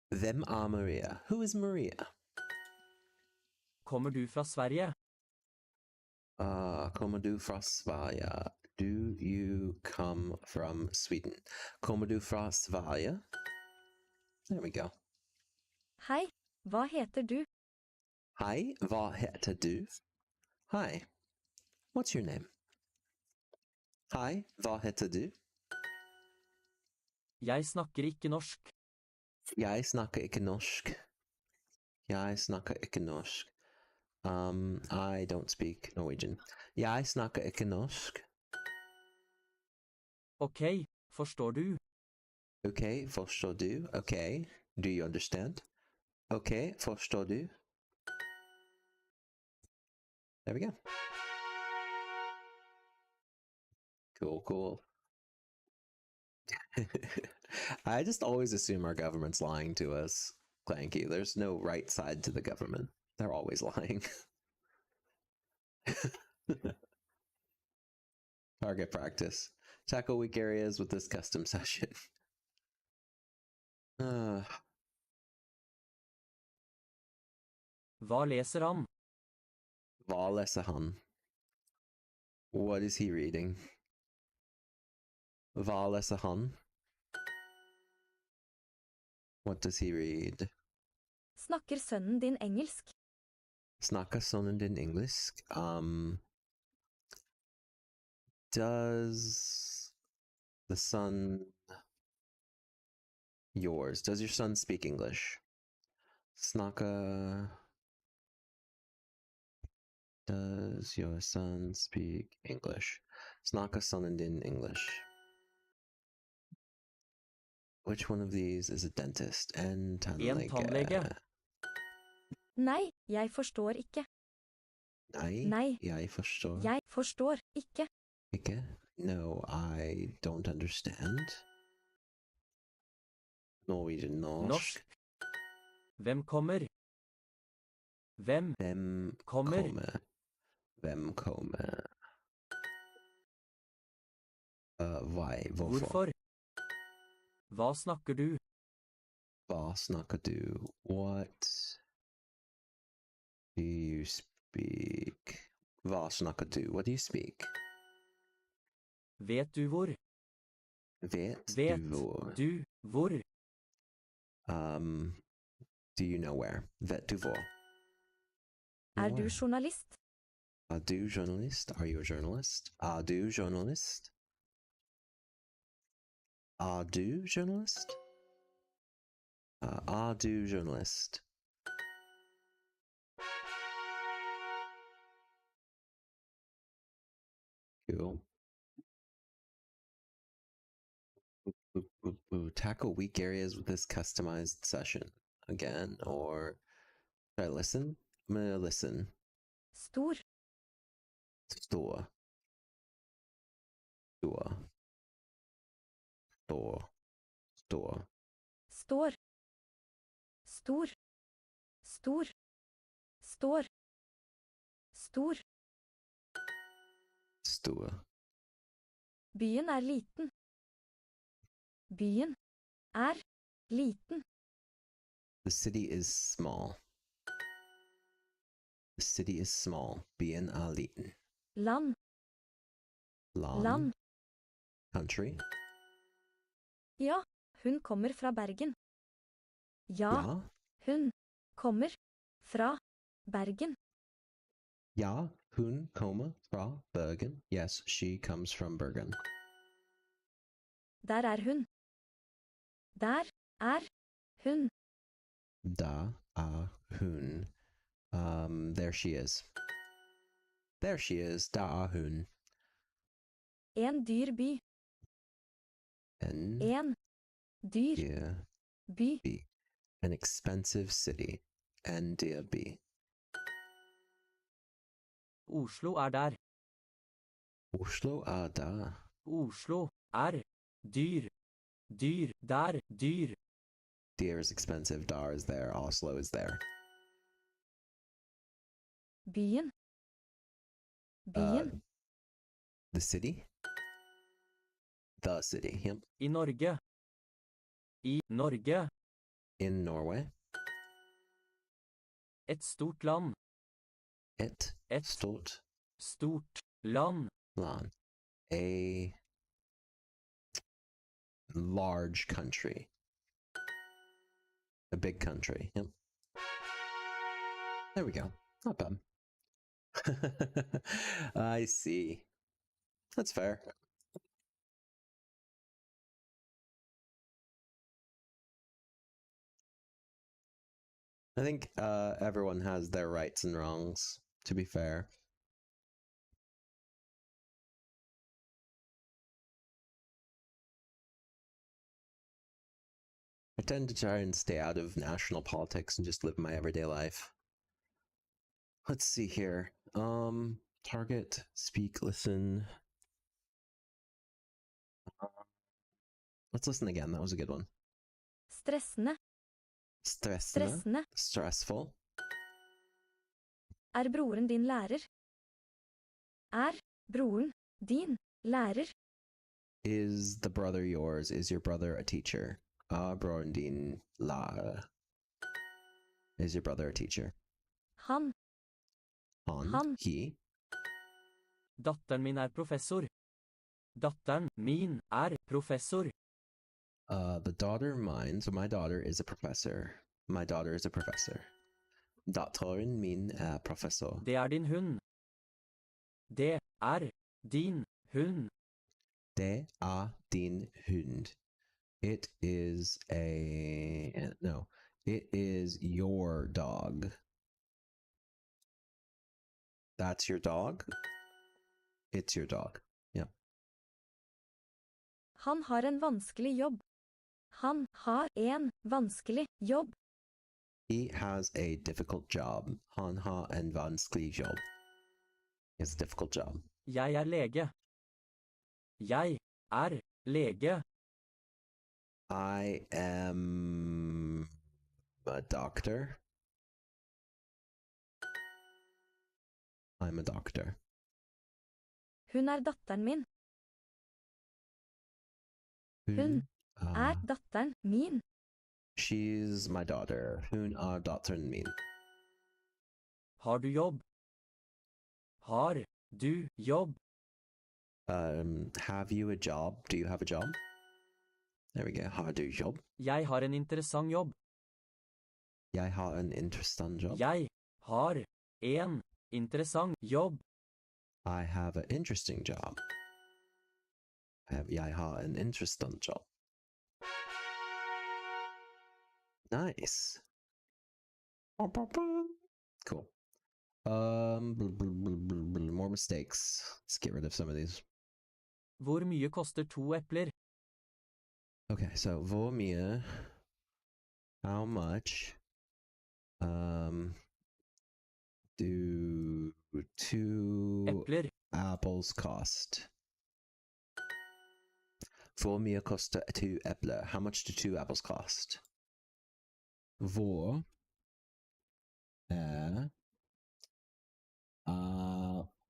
[SPEAKER 3] Hvem er Maria? Who is Maria?
[SPEAKER 4] Kommer du fra Sverige?
[SPEAKER 3] Kommer du fra Sverige? Do you come from Sweden? Kommer du fra Sverige? There we go.
[SPEAKER 5] Hei, hva heter du?
[SPEAKER 3] Hei, hva heter du? Hi, what's your name? Hei, hva heter du?
[SPEAKER 4] Jeg snakker ikke norsk.
[SPEAKER 3] Jeg snakker ikke norsk. Jeg snakker ikke norsk. I don't speak Norwegian. Jeg snakker ikke norsk.
[SPEAKER 4] Ok, forstår du?
[SPEAKER 3] Okay, forstår du? Okay, do you understand? Okay, forstår du? There we go. Cool. I just always assume our government's lying to us, Clanky. There's no right side to the government. They're always lying. Target practice. Tackle weak areas with this custom session.
[SPEAKER 4] Hva leser han?
[SPEAKER 3] Hva leser han? What is he reading? Hva leser han? What does he read?
[SPEAKER 5] Snakker sønnen din engelsk?
[SPEAKER 3] Snakker sønnen din engelsk? Does the son yours, does your son speak English? Snakker, does your son speak English? Snakker sønnen din English? Which one of these is a dentist? En tannlege.
[SPEAKER 5] Nei, jeg forstår ikke.
[SPEAKER 3] Nei, jeg forstår.
[SPEAKER 5] Jeg forstår ikke.
[SPEAKER 3] Ikke? No, I don't understand. Norwegian, norsk.
[SPEAKER 4] Hvem kommer? Hvem kommer?
[SPEAKER 3] Hvem kommer? Why?
[SPEAKER 4] Hvorfor? Hva snakker du?
[SPEAKER 3] Hva snakker du? What do you speak? Hva snakker du? What do you speak?
[SPEAKER 4] Vet du hvor?
[SPEAKER 3] Vet
[SPEAKER 4] du hvor?
[SPEAKER 3] Do you know where? Vet du hvor?
[SPEAKER 5] Er du journalist?
[SPEAKER 3] Er du journalist? Are you a journalist? Er du journalist? Are du journalist? Are du journalist? Cool. Tackle weak areas with this customized session again, or should I listen? I'm gonna listen.
[SPEAKER 5] Stor.
[SPEAKER 3] Stor. Stor. Stor. Stor.
[SPEAKER 5] Står. Stor. Stor. Står. Stor.
[SPEAKER 3] Stor.
[SPEAKER 5] Byen er liten. Byen er liten.
[SPEAKER 3] The city is small. The city is small. Byen er liten.
[SPEAKER 5] Land. Land.
[SPEAKER 3] Country.
[SPEAKER 5] Ja, hun kommer fra Bergen. Ja, hun kommer fra Bergen.
[SPEAKER 3] Ja, hun kommer fra Bergen. Yes, she comes from Bergen.
[SPEAKER 5] Der er hun. Der er hun.
[SPEAKER 3] Der er hun. There she is. There she is. Der er hun.
[SPEAKER 5] En dyr by. En dyr by.
[SPEAKER 3] An expensive city. En dyr by.
[SPEAKER 4] Oslo er der.
[SPEAKER 3] Oslo er der.
[SPEAKER 4] Oslo er dyr. Dyr. Der. Dyr.
[SPEAKER 3] Deer is expensive. Dar is there. Oslo is there.
[SPEAKER 5] Byen. Byen.
[SPEAKER 3] The city? The city. Yep.
[SPEAKER 4] I Norge. I Norge.
[SPEAKER 3] In Norway.
[SPEAKER 4] Et stort land.
[SPEAKER 3] Et stort.
[SPEAKER 4] Stort land.
[SPEAKER 3] Land. A large country. A big country. Yep. There we go. Not bad. I see. That's fair. I think everyone has their rights and wrongs, to be fair. I tend to try and stay out of national politics and just live my everyday life. Let's see here. Target, speak, listen. Let's listen again. That was a good one.
[SPEAKER 5] Stressende.
[SPEAKER 3] Stressende. Stressful.
[SPEAKER 5] Er broren din lærer? Er broren din Lærer.
[SPEAKER 3] Is the brother yours? Is your brother a teacher? Broren din lærer. Is your brother a teacher?
[SPEAKER 5] Han. Han.
[SPEAKER 3] He.
[SPEAKER 4] Datteren min professor. Datteren min professor.
[SPEAKER 3] The daughter mine, so my daughter is a professor. My daughter is a professor. Datteren min professor.
[SPEAKER 4] Det din hund. Det din hund.
[SPEAKER 3] Det din hund. It is no. It is your dog. That's your dog? It's your dog. Yeah.
[SPEAKER 5] Han har en vanskelig jobb. Han har en vanskelig jobb.
[SPEAKER 3] He has a difficult job. Han har en vanskelig jobb. It's a difficult job.
[SPEAKER 4] Jeg lege. Jeg lege.
[SPEAKER 3] I am a doctor. I'm a doctor.
[SPEAKER 5] Hun datteren min. Hun datteren min.
[SPEAKER 3] She's my daughter. Hun datteren min.
[SPEAKER 4] Har du jobb? Har du jobb?
[SPEAKER 3] Have you a job? Do you have a job? There we go. Har du jobb?
[SPEAKER 4] Jeg har en interessant jobb.
[SPEAKER 3] Jeg har en interessant jobb.
[SPEAKER 4] Jeg har en interessant jobb.
[SPEAKER 3] I have an interesting job. Jeg har en interessant jobb. Nice. Cool. More mistakes. Let's get rid of some of these.
[SPEAKER 4] Hvor mye koster 2 epler?
[SPEAKER 3] Okay, so hvor mye, how much, do 2
[SPEAKER 4] epler.
[SPEAKER 3] apples cost? Hvor mye koster 2 epler? How much do 2 apples cost? Hvor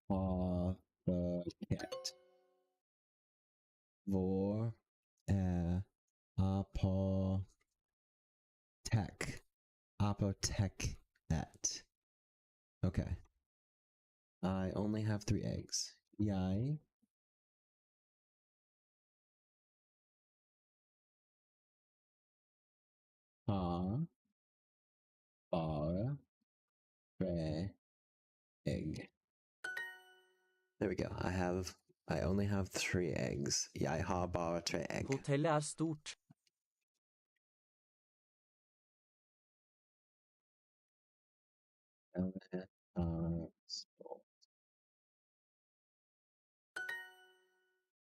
[SPEAKER 3] apoteket? Hvor apoteket. Okay. I only have 3 eggs. Jeg har bare 3 egg. There we go. I only have 3 eggs. Jeg har bare 3 egg.
[SPEAKER 4] Hotellet stort.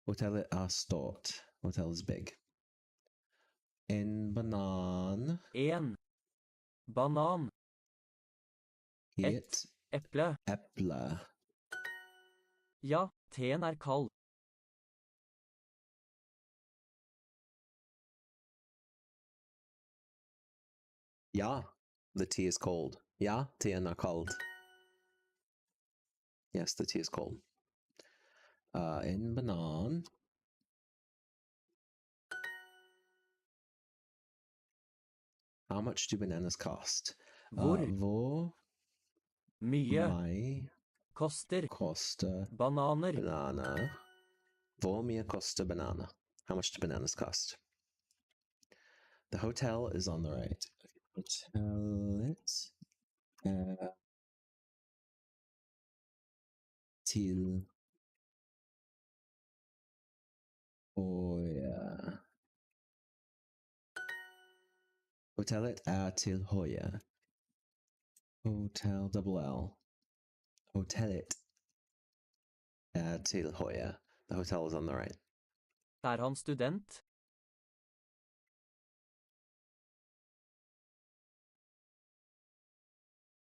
[SPEAKER 3] Hotellet stort. Hotel is big. En banan.
[SPEAKER 4] En banan. Et eple.
[SPEAKER 3] Eple.
[SPEAKER 4] Ja, teen kald.
[SPEAKER 3] Ja, the tea is cold. Ja, teen kald. Yes, the tea is cold. En banan. How much do bananas cost? Hvor
[SPEAKER 4] mye koster bananer?
[SPEAKER 3] Banana. Hvor mye koster banana? How much do bananas cost? The hotel is on the right. Hotellet til højre. Hotellet til højre. Hotel double L. Hotellet til højre. The hotel is on the right.
[SPEAKER 4] Han student?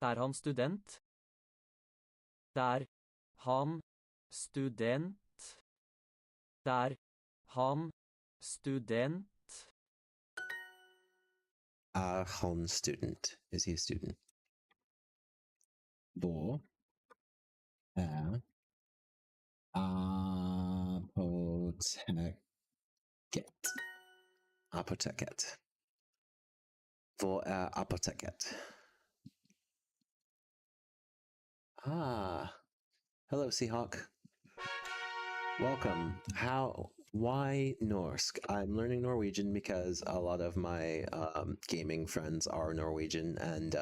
[SPEAKER 4] Han student? Han student? Han student?
[SPEAKER 3] Han student. Is he a student? Hvor apoteket? Apoteket. Hvor apoteket? Ah, hello, Seahawk. Welcome. Why Norsk? I'm learning Norwegian because a lot of my gaming friends are Norwegian, and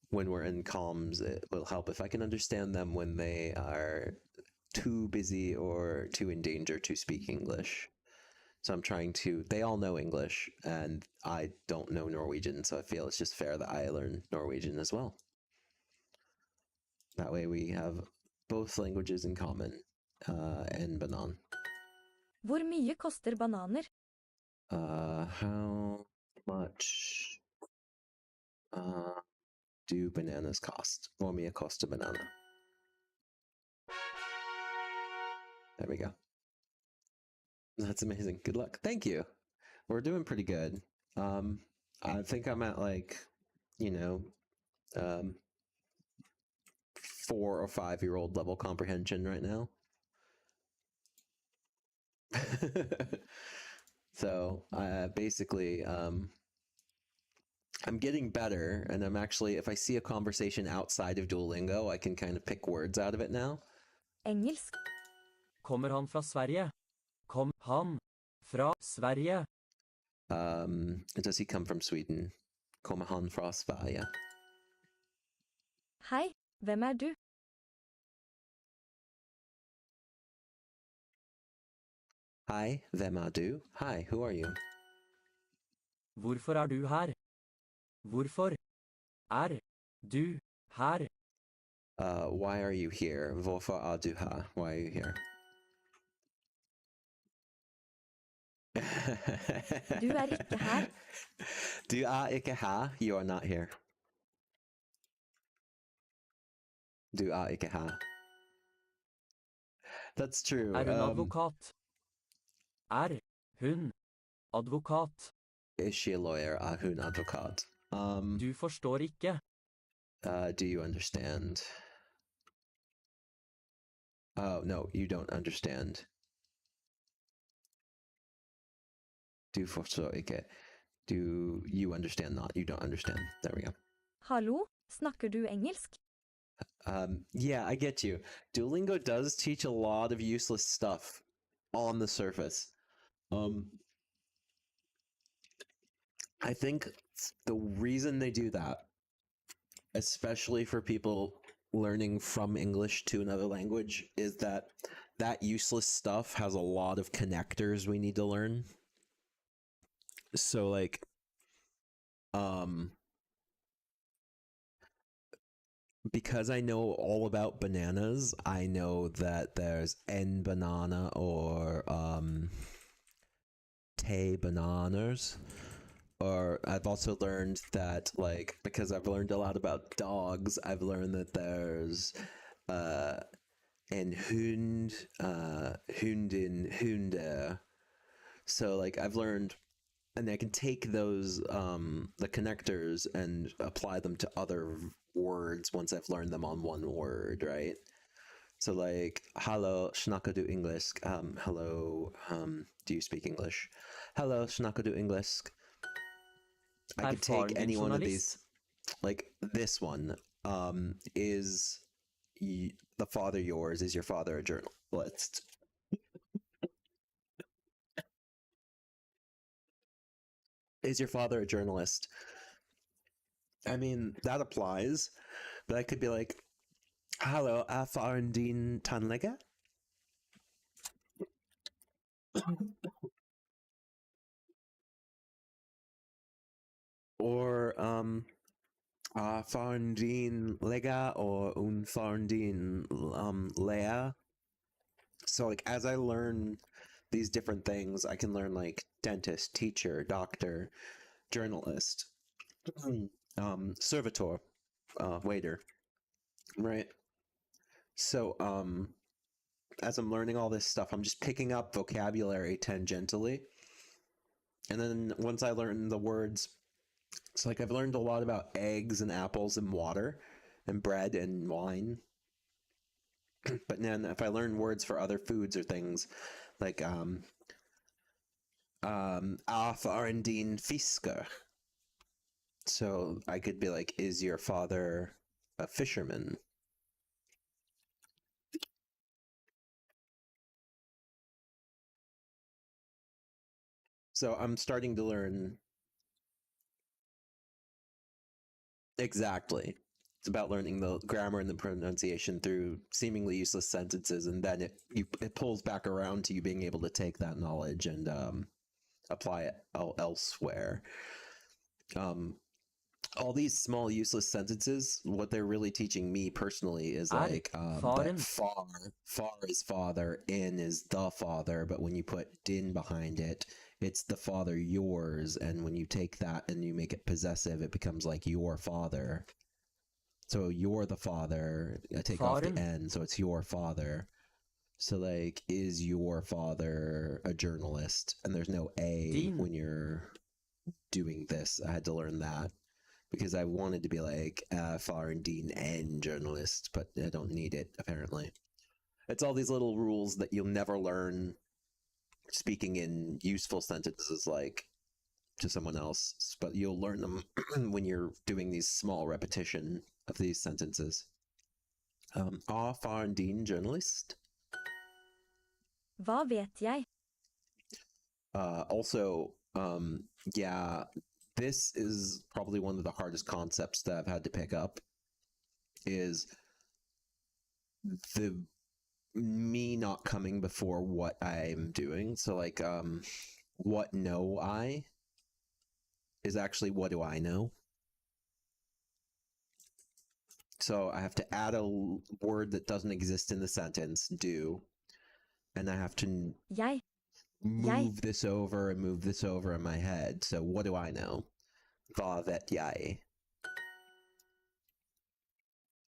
[SPEAKER 3] when we're in comms, it will help if I can understand them when they are too busy or too in danger to speak English. So I'm trying to, they all know English, and I don't know Norwegian, so I feel it's just fair that I learn Norwegian as well. That way we have both languages in common, and banan.
[SPEAKER 5] Hvor mye koster bananer?
[SPEAKER 3] How much do bananas cost? Hvor mye koster banana? There we go. That's amazing. Good luck. Thank you. We're doing pretty good. I think I'm at like, 4 or 5-year-old level comprehension right now. So basically, I'm getting better, and I'm actually, if I see a conversation outside of Duolingo, I can kind of pick words out of it now.
[SPEAKER 5] Engelsk.
[SPEAKER 4] Kommer han fra Sverige? Kom han fra Sverige?
[SPEAKER 3] Does he come from Sweden? Kommer han fra Sverige?
[SPEAKER 5] Hei, hvem er du?
[SPEAKER 3] Hi, hvem er du? Hi, who are you?
[SPEAKER 4] Hvorfor er du her? Hvorfor er du her?
[SPEAKER 3] Why are you here? Hvorfor er du her? Why are you here?
[SPEAKER 5] Du er ikke her.
[SPEAKER 3] Du er ikke her. You are not here. Du er ikke her. That's true.
[SPEAKER 4] Er hun advokat? Er hun advokat?
[SPEAKER 3] Is she a lawyer? Er hun advokat?
[SPEAKER 4] Du forstår ikke.
[SPEAKER 3] Do you understand? Oh, no, you don't understand. Du forstår ikke. You understand not. You don't understand. There we go.
[SPEAKER 5] Hallo, snakker du engelsk?
[SPEAKER 3] Yeah, I get you. Duolingo does teach a lot of useless stuff on the surface. I think the reason they do that, especially for people learning from English to another language, is that useless stuff has a lot of connectors we need to learn. So like, because I know all about bananas, I know that there's en banana or te bananas. Or I've also learned that, like, because I've learned a lot about dogs, I've learned that there's en hund, hundin, hunde. So like I've learned, and I can take those the connectors and apply them to other words once I've learned them on one word, right? So like, hello, snakker du engelsk? Hello, do you speak English? Hello, snakker du engelsk? I could take any one of these. Like this one, is the father yours? Is your father a journalist? Is your father a journalist? I mean, that applies, but I could be like, hello, erfaren din tannlege? Or, erfaren din lege or unfaren din lærer? So, like, as I learn these different things, I can learn, like, dentist, teacher, doctor, journalist, servitor, waiter, right? So, as I'm learning all this stuff, I'm just picking up vocabulary tangentially. And then once I learn the words, it's like I've learned a lot about eggs and apples and water and bread and wine. But then if I learn words for other foods or things, like Afarendin Fisker. So I could be like, is your father a fisherman? So I'm starting to learn. Exactly. It's about learning the grammar and the pronunciation through seemingly useless sentences, and then it pulls back around to you being able to take that knowledge and apply it elsewhere. All these small useless sentences, what they're really teaching me personally is like that far is father, in is the father, but when you put din behind it, it's the father yours, and when you take that and you make it possessive, it becomes like your father. So you're the father. I take off the n, so it's your father. So like, is your father a journalist? And there's no a
[SPEAKER 4] Din.
[SPEAKER 3] when you're doing this. I had to learn that because I wanted to be like foreign dean and journalist, but I don't need it apparently. It's all these little rules that you'll never learn speaking in useful sentences like to someone else, but you'll learn them when you're doing these small repetition of these sentences. Foreign dean journalist.
[SPEAKER 5] Hva vet jeg?
[SPEAKER 3] Also, yeah, this is probably one of the hardest concepts that I've had to pick up is the me not coming before what I'm doing. So like, what know I is actually what do I know? So I have to add a word that doesn't exist in the sentence, do, and I have to
[SPEAKER 5] Jeg.
[SPEAKER 3] move this over and move this over in my head. So what do I know? Hva vet jeg?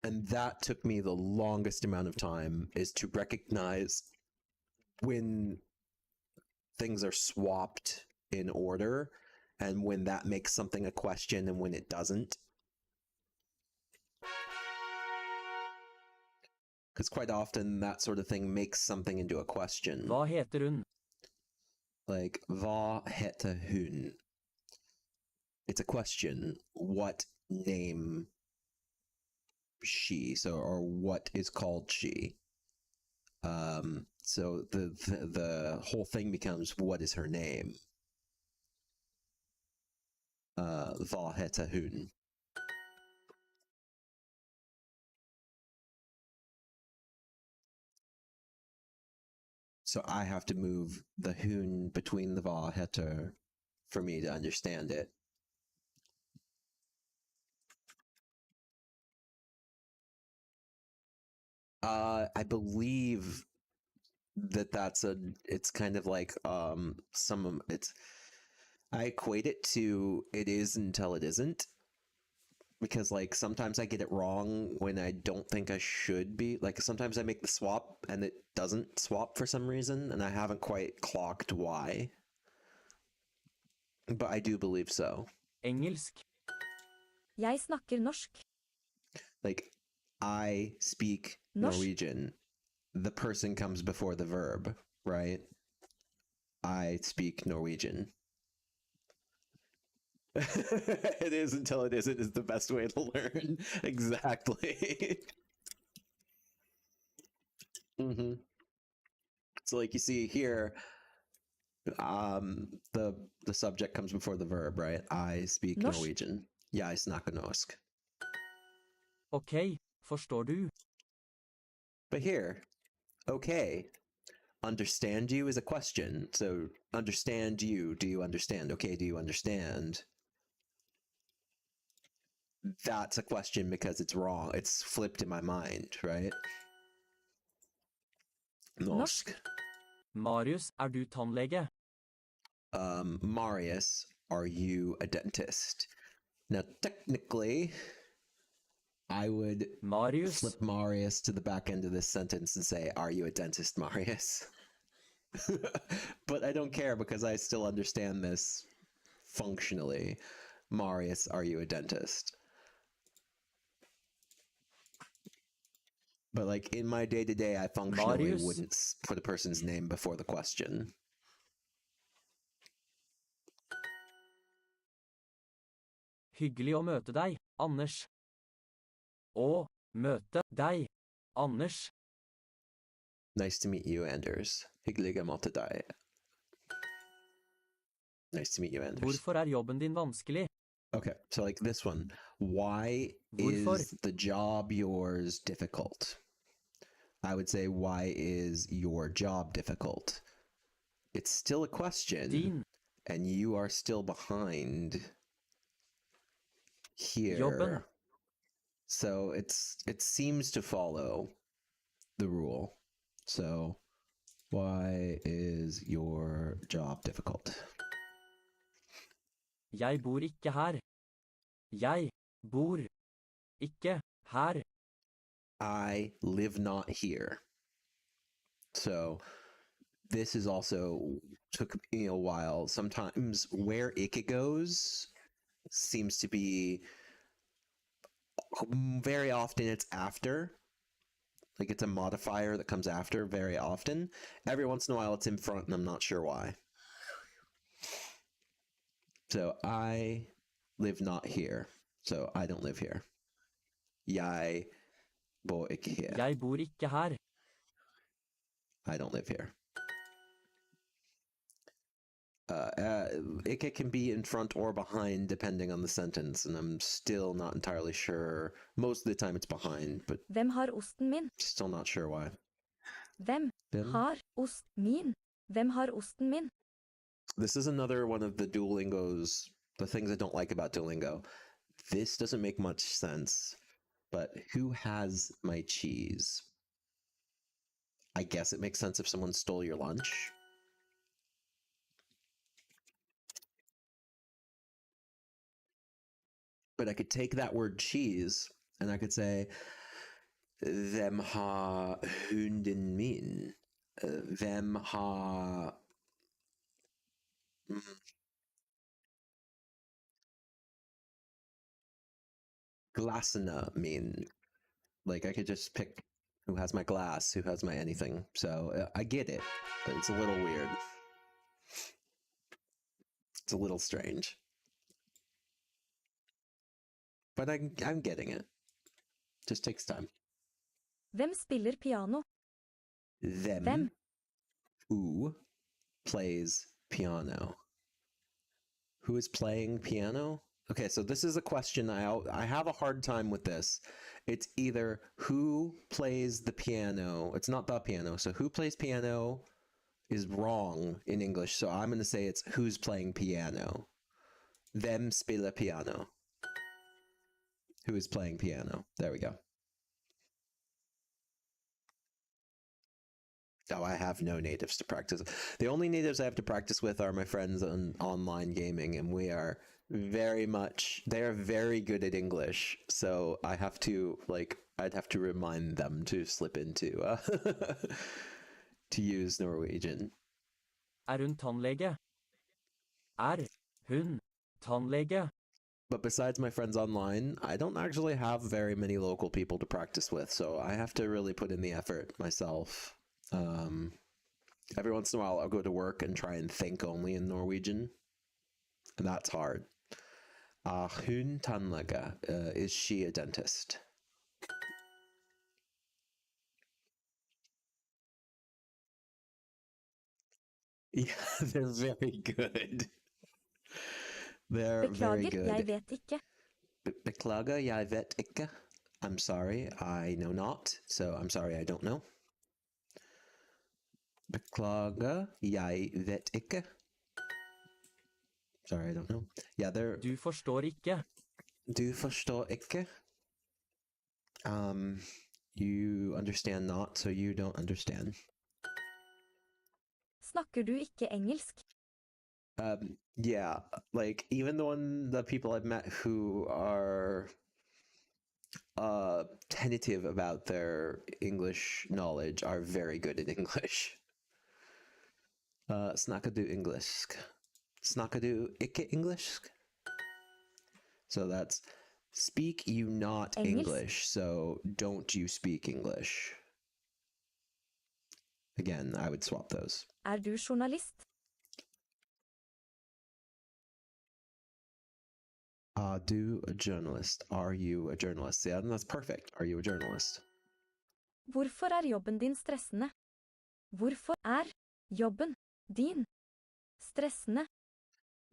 [SPEAKER 3] And that took me the longest amount of time, is to recognize when things are swapped in order and when that makes something a question and when it doesn't. Because quite often that sort of thing makes something into a question.
[SPEAKER 4] Hva heter hun?
[SPEAKER 3] Like, hva heter hun? It's a question. What name she? So, or what is called she? So the whole thing becomes, what is her name? Hva heter hun? So I have to move the hun between the hva heter for me to understand it. I believe that's it's kind of like I equate it to it is until it isn't, because like sometimes I get it wrong when I don't think I should be. Like sometimes I make the swap and it doesn't swap for some reason, and I haven't quite clocked why. But I do believe so.
[SPEAKER 4] Engelsk.
[SPEAKER 5] Jeg snakker norsk.
[SPEAKER 3] Like, I speak Norwegian. The person comes before the verb, right? I speak Norwegian. It is until it isn't is the best way to learn. Exactly. Mm-hmm. So like you see here, the subject comes before the verb, right? I speak
[SPEAKER 5] Norsk.
[SPEAKER 3] Norwegian. Jeg snakker norsk.
[SPEAKER 4] Ok, forstår du?
[SPEAKER 3] But here, okay, understand you is a question. So understand you, do you understand? Okay, do you understand? That's a question because it's wrong. It's flipped in my mind, right? Norsk.
[SPEAKER 4] Marius, du tannlege?
[SPEAKER 3] Marius, are you a dentist? Now, technically, I would
[SPEAKER 4] Marius?
[SPEAKER 3] flip Marius to the back end of this sentence and say, are you a dentist, Marius? But I don't care because I still understand this functionally. Marius, are you a dentist? But like in my day-to-day, I functionally
[SPEAKER 4] Marius.
[SPEAKER 3] wouldn't put a person's name before the question.
[SPEAKER 4] Hyggelig å møte deg, Anders. Å møte deg, Anders.
[SPEAKER 3] Nice to meet you, Anders. Hyggelig å møte deg. Nice to meet you, Anders.
[SPEAKER 4] Hvorfor jobben din vanskelig?
[SPEAKER 3] Okay, so like this one. Why
[SPEAKER 4] Hvorfor?
[SPEAKER 3] is the job yours difficult? I would say, why is your job difficult? It's still a question,
[SPEAKER 4] Din.
[SPEAKER 3] and you are still behind here.
[SPEAKER 4] Jobben.
[SPEAKER 3] So it seems to follow the rule. So why is your job difficult?
[SPEAKER 4] Jeg bor ikke her. Jeg bor ikke her.
[SPEAKER 3] I live not here. So this is also took me a while. Sometimes where ikke goes seems to be very often it's after. Like it's a modifier that comes after very often. Every once in a while it's in front and I'm not sure why. So I live not here. So I don't live here. Jeg bor ikke her.
[SPEAKER 4] Jeg bor ikke her.
[SPEAKER 3] I don't live here. Ikke can be in front or behind depending on the sentence, and I'm still not entirely sure. Most of the time it's behind, but
[SPEAKER 5] Hvem har osten min?
[SPEAKER 3] still not sure why.
[SPEAKER 5] Hvem
[SPEAKER 3] Hvem?
[SPEAKER 5] har ost min? Hvem har osten min?
[SPEAKER 3] This is another one of the Duolingos, the things I don't like about Duolingo. This doesn't make much sense, but who has my cheese? I guess it makes sense if someone stole your lunch. But I could take that word cheese and I could say, Hvem har hunden min? Hvem har... Glassene min? Like I could just pick who has my glass, who has my anything. So I get it, but it's a little weird. It's a little strange. But I'm getting it. Just takes time.
[SPEAKER 5] Hvem spiller piano?
[SPEAKER 3] Them.
[SPEAKER 5] Hvem?
[SPEAKER 3] Who plays piano? Who is playing piano? Okay, so this is a question I have a hard time with this. It's either who plays the piano. It's not the piano. So who plays piano is wrong in English. So I'm going to say it's who's playing piano. Hvem spiller piano? Who is playing piano? There we go. Oh, I have no natives to practice. The only natives I have to practice with are my friends on online gaming, and we are they are very good at English. So I have to, I'd have to remind them to slip into, to use Norwegian.
[SPEAKER 4] Hun tannlege? Hun tannlege?
[SPEAKER 3] But besides my friends online, I don't actually have very many local people to practice with, so I have to really put in the effort myself. Every once in a while, I'll go to work and try and think only in Norwegian, and that's hard. Hun tannlege, is she a dentist? Yeah, they're very good. They're very
[SPEAKER 5] Beklager,
[SPEAKER 3] good.
[SPEAKER 5] jeg vet ikke.
[SPEAKER 3] Beklager, jeg vet ikke. I'm sorry, I know not. So I'm sorry, I don't know. Beklager, jeg vet ikke. Sorry, I don't know. Yeah, they're...
[SPEAKER 4] Du forstår ikke.
[SPEAKER 3] Du forstår ikke. You understand not, so you don't understand.
[SPEAKER 5] Snakker du ikke engelsk?
[SPEAKER 3] Yeah, like even the people I've met who are tentative about their English knowledge are very good at English. Snakker du engelsk? Snakker du ikke engelsk? So that's Speak you not
[SPEAKER 5] Engelsk.
[SPEAKER 3] English, so don't you speak English. Again, I would swap those.
[SPEAKER 5] Du journalist?
[SPEAKER 3] Are you a journalist? Are you a journalist? Yeah, that's perfect. Are you a journalist?
[SPEAKER 5] Hvorfor jobben din stressende? Hvorfor jobben din stressende?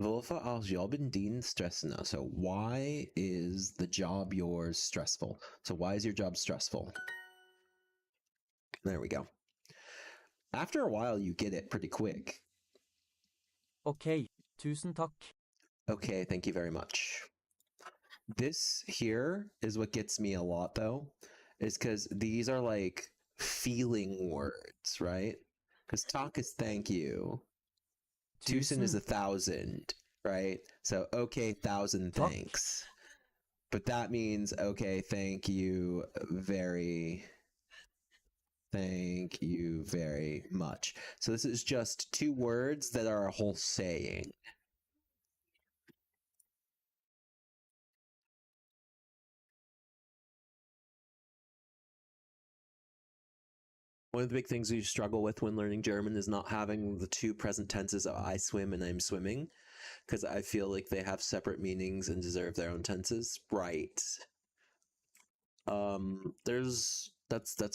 [SPEAKER 3] Hvorfor jobben din stressende? So why is the job yours stressful? So why is your job stressful? There we go. After a while, you get it pretty quick.
[SPEAKER 4] Ok, tusen takk.
[SPEAKER 3] Okay, thank you very much. This here is what gets me a lot, though, is because these are like feeling words, right? Because talk is thank you. Tusen is 1,000, right? So, okay, 1,000 thanks. But that means, okay, thank you very much. So this is just two words that are a whole saying. One of the big things you struggle with when learning German is not having the two present tenses of I swim and I'm swimming, because I feel like they have separate meanings and deserve their own tenses. Right. That's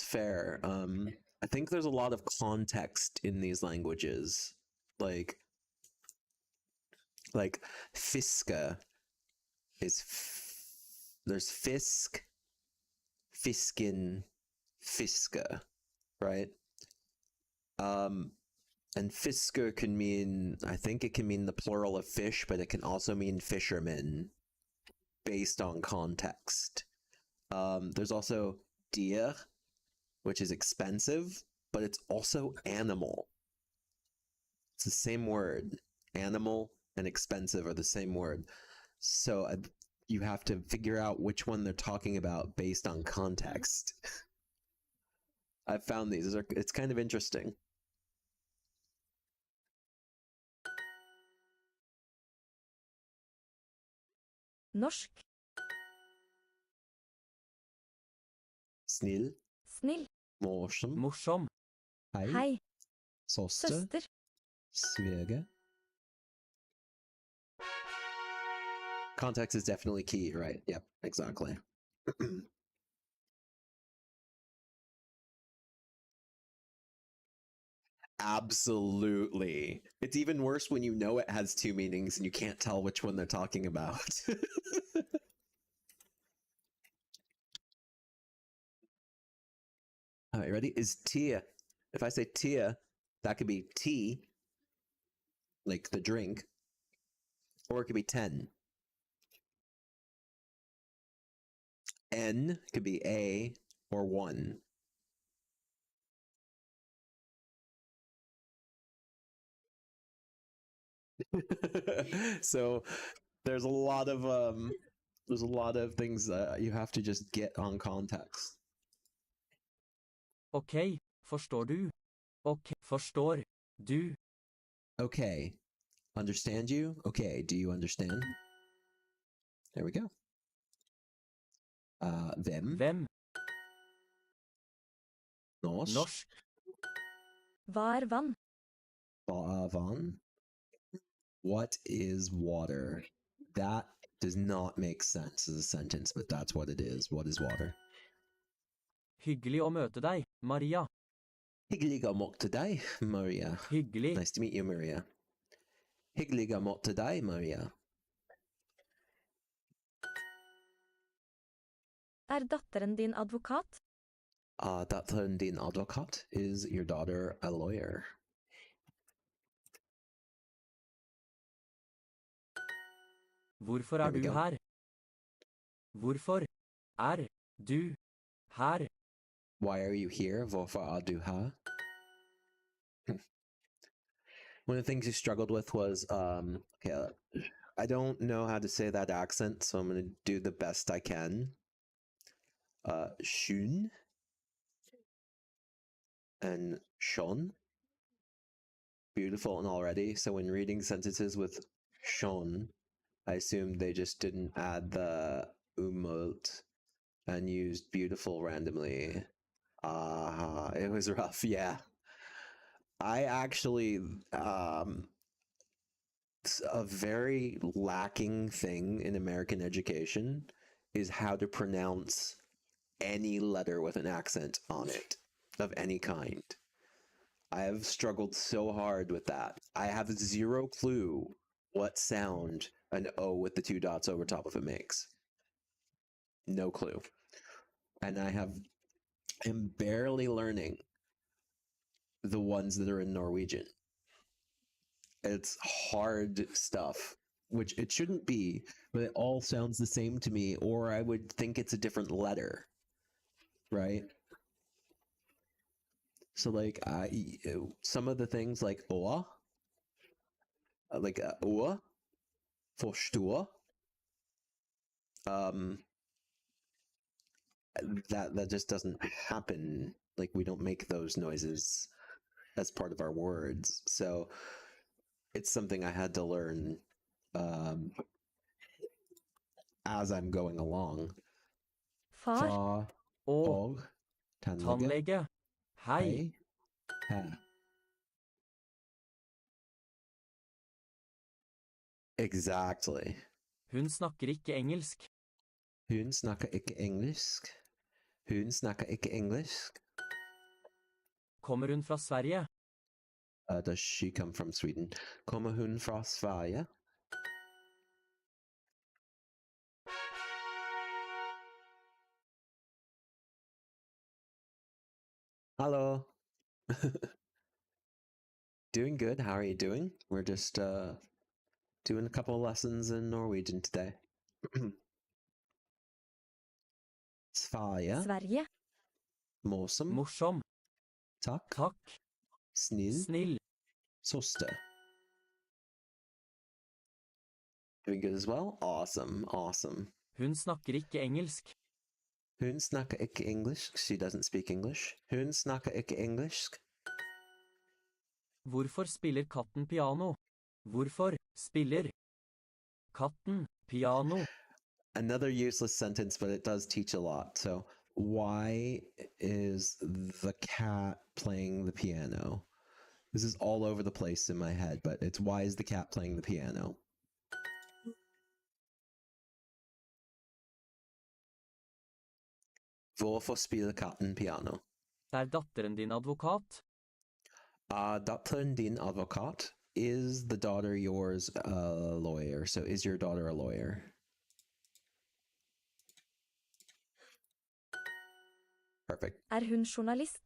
[SPEAKER 3] fair. I think there's a lot of context in these languages. Like fiske is there's fisk, fiskin, fiske, right? And fisker can mean, I think it can mean the plural of fish, but it can also mean fisherman based on context. There's also dier, which is expensive, but it's also animal. It's the same word. Animal and expensive are the same word. So you have to figure out which one they're talking about based on context. I've found these. It's kind of interesting.
[SPEAKER 5] Norsk.
[SPEAKER 3] Snill.
[SPEAKER 5] Snill.
[SPEAKER 3] Morsom.
[SPEAKER 4] Morsom.
[SPEAKER 5] Hei.
[SPEAKER 3] Søster. Sverige. Context is definitely key, right? Yep, exactly. Absolutely. It's even worse when you know it has two meanings and you can't tell which one they're talking about. All right, ready? Is tea. If I say tea, that could be tea, like the drink, or it could be 10. N could be a or 1. So there's a lot of things you have to just get on context.
[SPEAKER 4] Ok, forstår du? Ok, forstår du?
[SPEAKER 3] Okay, understand you? Okay, do you understand? There we go. Hvem?
[SPEAKER 4] Hvem?
[SPEAKER 3] Norsk.
[SPEAKER 4] Norsk.
[SPEAKER 5] Hva vann?
[SPEAKER 3] Vann. What is water? That does not make sense as a sentence, but that's what it is. What is water?
[SPEAKER 4] Hyggelig å møte deg, Maria.
[SPEAKER 3] Hyggelig å møte deg, Maria.
[SPEAKER 4] Hyggelig.
[SPEAKER 3] Nice to meet you, Maria. Hyggelig å møte deg, Maria.
[SPEAKER 5] Datteren din advokat?
[SPEAKER 3] Datteren din advokat? Is your daughter a lawyer?
[SPEAKER 4] Hvorfor du her? Hvorfor du her?
[SPEAKER 3] Why are you here? Hvorfor du her? One of the things you struggled with was, okay, I don't know how to say that accent, so I'm going to do the best I can. Schön and schon. Beautiful and already. So when reading sentences with schon, I assumed they just didn't add the umlaut and used beautiful randomly. It was rough, yeah. I actually, a very lacking thing in American education is how to pronounce any letter with an accent on it of any kind. I have struggled so hard with that. I have zero clue what sound an O with the 2 dots over top of it makes. No clue. And am barely learning the ones that are in Norwegian. It's hard stuff, which it shouldn't be, but it all sounds the same to me, or I would think it's a different letter, right? So like some of the things like oa, like oa, forstå, that just doesn't happen. Like we don't make those noises as part of our words. So it's something I had to learn as I'm going along.
[SPEAKER 5] Far.
[SPEAKER 3] Fa,
[SPEAKER 4] Og
[SPEAKER 3] og, tannlege,
[SPEAKER 4] tannlege. Hei.
[SPEAKER 3] hei, hæ. Exactly.
[SPEAKER 4] Hun snakker ikke engelsk.
[SPEAKER 3] Hun snakker ikke engelsk. Hun snakker ikke engelsk.
[SPEAKER 4] Kommer hun fra Sverige?
[SPEAKER 3] Does she come from Sweden? Kommer hun fra Sverige? Hello. Doing good. How are you doing? We're just doing a couple of lessons in Norwegian today. Sverige.
[SPEAKER 5] Sverige.
[SPEAKER 3] Morsom.
[SPEAKER 4] Morsom.
[SPEAKER 3] Takk.
[SPEAKER 4] Takk.
[SPEAKER 3] Snill.
[SPEAKER 4] Snill.
[SPEAKER 3] Søster. Doing good as well? Awesome. Awesome.
[SPEAKER 4] Hun snakker ikke engelsk.
[SPEAKER 3] Hun snakker ikke engelsk. She doesn't speak English. Hun snakker ikke engelsk.
[SPEAKER 4] Hvorfor spiller katten piano? Hvorfor spiller katten piano?
[SPEAKER 3] Another useless sentence, but it does teach a lot. So, why is the cat playing the piano? This is all over the place in my head, but it's why is the cat playing the piano? Hvorfor spiller katten piano?
[SPEAKER 4] Er datteren din advokat?
[SPEAKER 3] Datteren din advokat? Is the daughter yours a lawyer? So is your daughter a lawyer? Perfect.
[SPEAKER 5] Er hun journalist?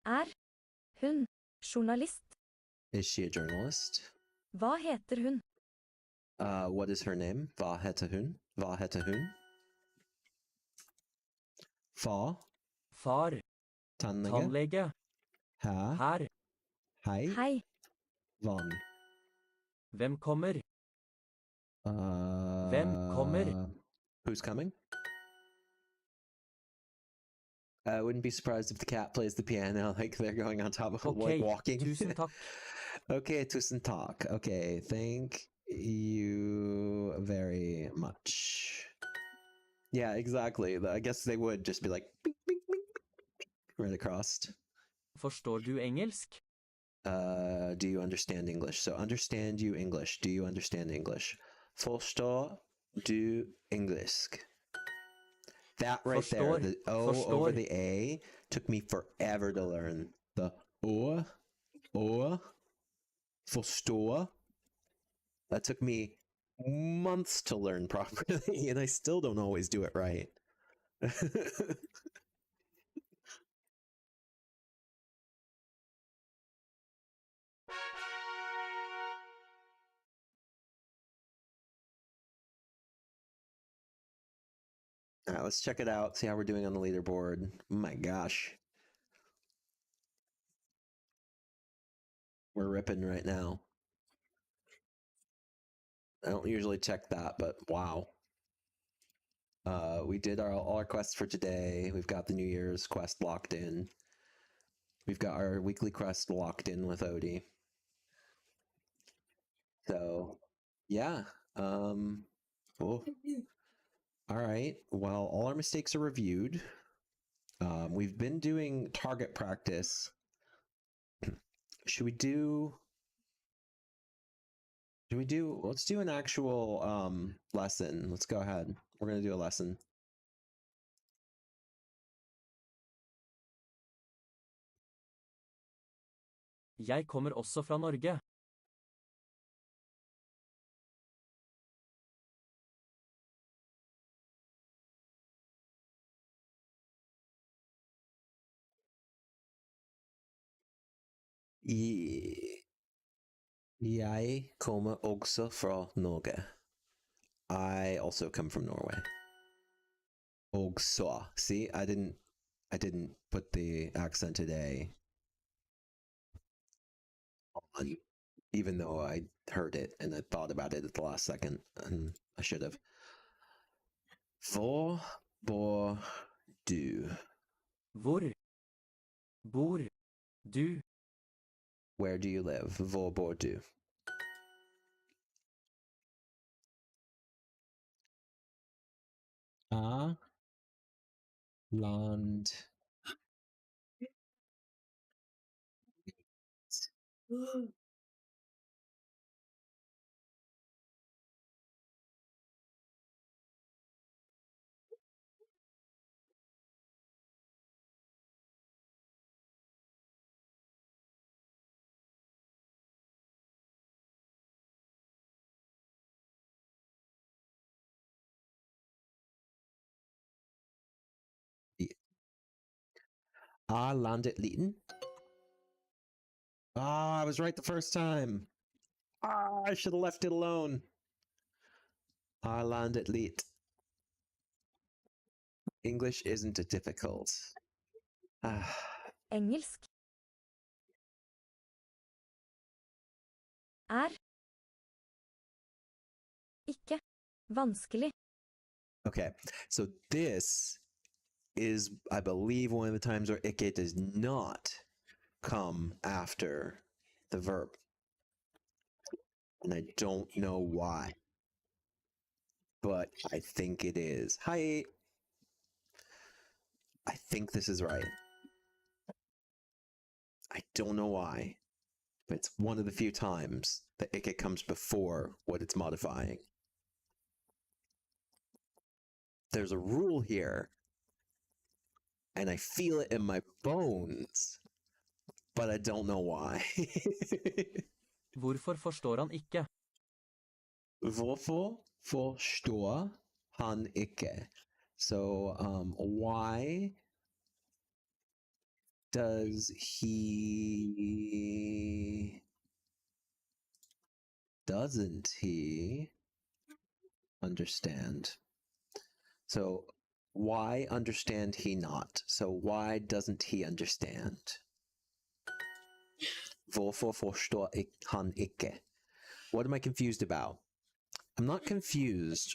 [SPEAKER 5] Er hun journalist?
[SPEAKER 3] Is she a journalist?
[SPEAKER 5] Hva heter hun?
[SPEAKER 3] What is her name? Hva heter hun? Hva heter hun? Fa.
[SPEAKER 4] Far.
[SPEAKER 3] Tannlege.
[SPEAKER 4] Tannlege.
[SPEAKER 3] Hæ.
[SPEAKER 4] Her.
[SPEAKER 3] Hei.
[SPEAKER 5] Hei.
[SPEAKER 3] Vann.
[SPEAKER 4] Hvem kommer? Hvem kommer?
[SPEAKER 3] Who's coming? I wouldn't be surprised if the cat plays the piano like they're going on top of like walking.
[SPEAKER 4] Tusen takk.
[SPEAKER 3] Okay, tusen takk. Okay, thank you very much. Yeah, exactly. I guess they would just be like bing, bing, bing, bing, right across.
[SPEAKER 4] Forstår du engelsk?
[SPEAKER 3] Do you understand English? So understand you English. Do you understand English? Forstår du engelsk? That right
[SPEAKER 4] Forstår.
[SPEAKER 3] there, the O
[SPEAKER 4] Forstår.
[SPEAKER 3] over the A, took me forever to learn. The O, forstå. That took me months to learn properly, and I still don't always do it right. All right, let's check it out, see how we're doing on the leaderboard. Oh my gosh. We're ripping right now. I don't usually check that, but wow. We did all our quests for today. We've got the New Year's quest locked in. We've got our weekly quest locked in with Odie. So, yeah. Oh. All right. Well, all our mistakes are reviewed. We've been doing target practice. Should we do... let's do an actual lesson. Let's go ahead. We're going to do a lesson.
[SPEAKER 4] Jeg kommer også fra Norge.
[SPEAKER 3] Jeg kommer også fra Norge. I also come from Norway. Også. See, I didn't put the accented A on, even though I heard it and I thought about it at the last second, and I should have. Hvor bor du?
[SPEAKER 4] Hvor bor du?
[SPEAKER 3] Where do you live? Hvor bor du? Land. Landet liten? I was right the first time. I should have left it alone. Landet lit. English isn't difficult.
[SPEAKER 5] Engelsk. Ikke vanskelig.
[SPEAKER 3] Okay, so this is, I believe, one of the times where ikke does not come after the verb. And I don't know why. But I think it is. Hi! I think this is right. I don't know why. But it's one of the few times that ikke comes before what it's modifying. There's a rule here, and I feel it in my bones, but I don't know why.
[SPEAKER 4] Hvorfor forstår han ikke?
[SPEAKER 3] Hvorfor forstår han ikke? So, why doesn't he understand? So, why understand he not? So, why doesn't he understand? Hvorfor forstår han ikke? What am I confused about? I'm not confused.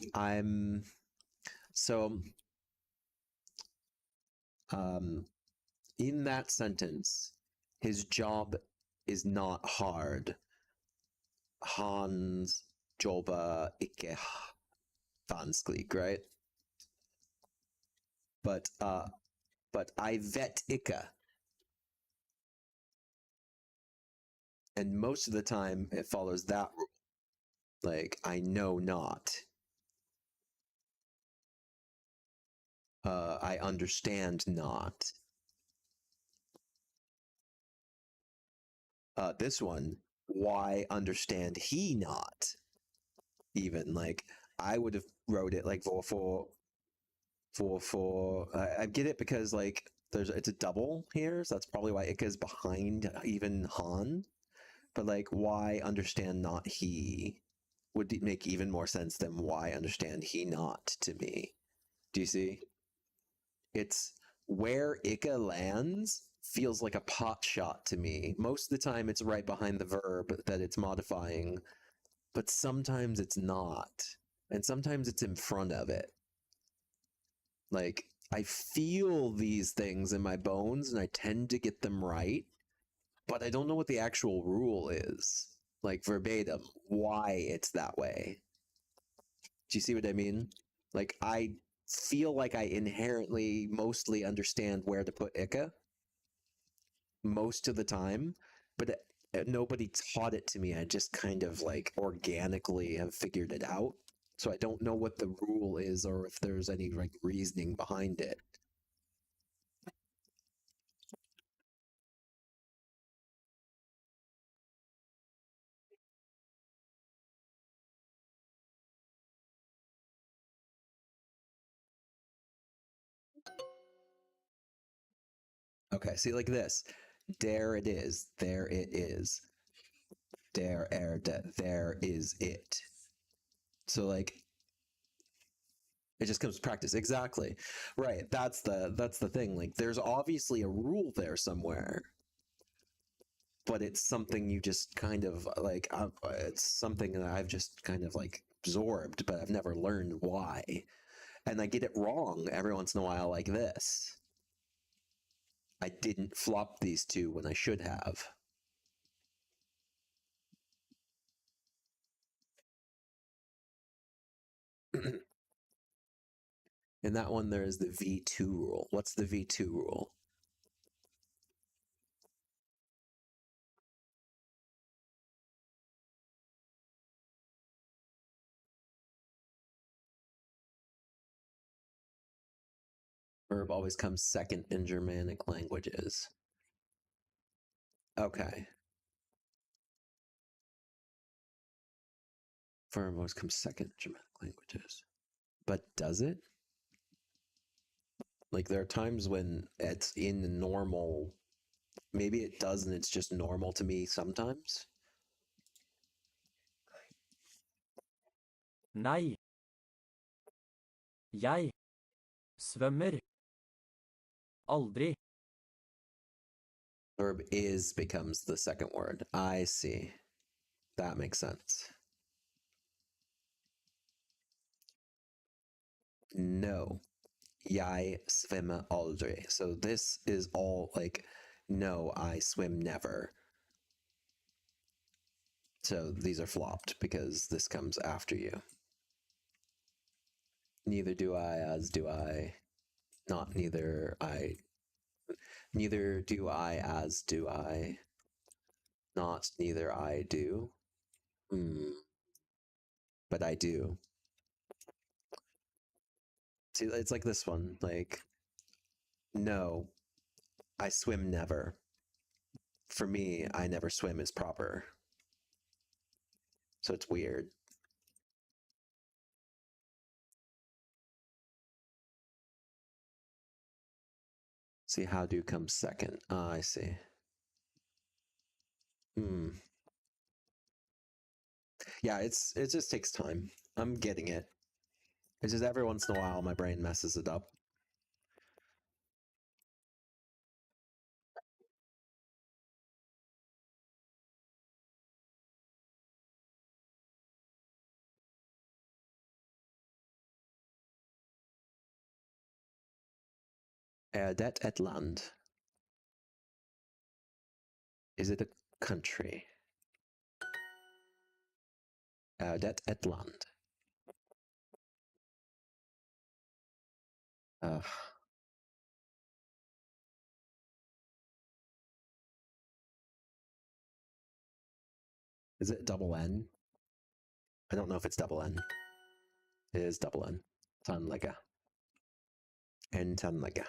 [SPEAKER 3] In that sentence, his job is not hard. Hans jobba ikke vanskelig, right? But I vet ikke. And most of the time it follows that rule. Like, I know not. I understand not. This one, why understand he not? Even, like, I would have wrote it like for I get it because, like, it's a double here, so that's probably why ikke is behind even Han. But, like, why understand not he would make even more sense than why understand he not to me. Do you see? It's where ikke lands feels like a pot shot to me. Most of the time it's right behind the verb that it's modifying, but sometimes it's not. And sometimes it's in front of it. Like, I feel these things in my bones and I tend to get them right, but I don't know what the actual rule is. Like, verbatim, why it's that way. Do you see what I mean? Like, I feel like I inherently mostly understand where to put Ika most of the time, but nobody taught it to me. I just kind of like organically have figured it out. So I don't know what the rule is or if there's any like reasoning behind it. Okay, see, like this. There it is. There it is. There is it. So like it just comes to practice. Exactly. Right. That's the thing. Like there's obviously a rule there somewhere. But it's something you just kind of like it's something that I've just kind of like absorbed, but I've never learned why. And I get it wrong every once in a while like this. I didn't flop these two when I should have. In that one, there is the V2 rule. What's the V2 rule? Verb always comes second in Germanic languages. Okay. Verb always comes second in Germanic languages. But does it? Like there are times when it's in the normal, maybe it does and it's just normal to me sometimes.
[SPEAKER 4] Nei. Jeg svømmer. Aldri.
[SPEAKER 3] Verb is becomes the second word. I see. That makes sense. No. Jeg svømmer aldri. So this is all like, no, I swim never. So these are flopped because this comes after you. Neither do I, as do I. Not neither I. Neither do I, as do I. Not neither I do. But I do. See, it's like this one. Like, no, I swim never. For me, I never swim is proper. So it's weird. See, how do comes second. I see. Yeah, it just takes time. I'm getting it. It's just every once in a while my brain messes it up. Det et land. Is it a country? Det et land. Is it double N? I don't know if it's double N. It is double N. Tandlägga. En tandlägga.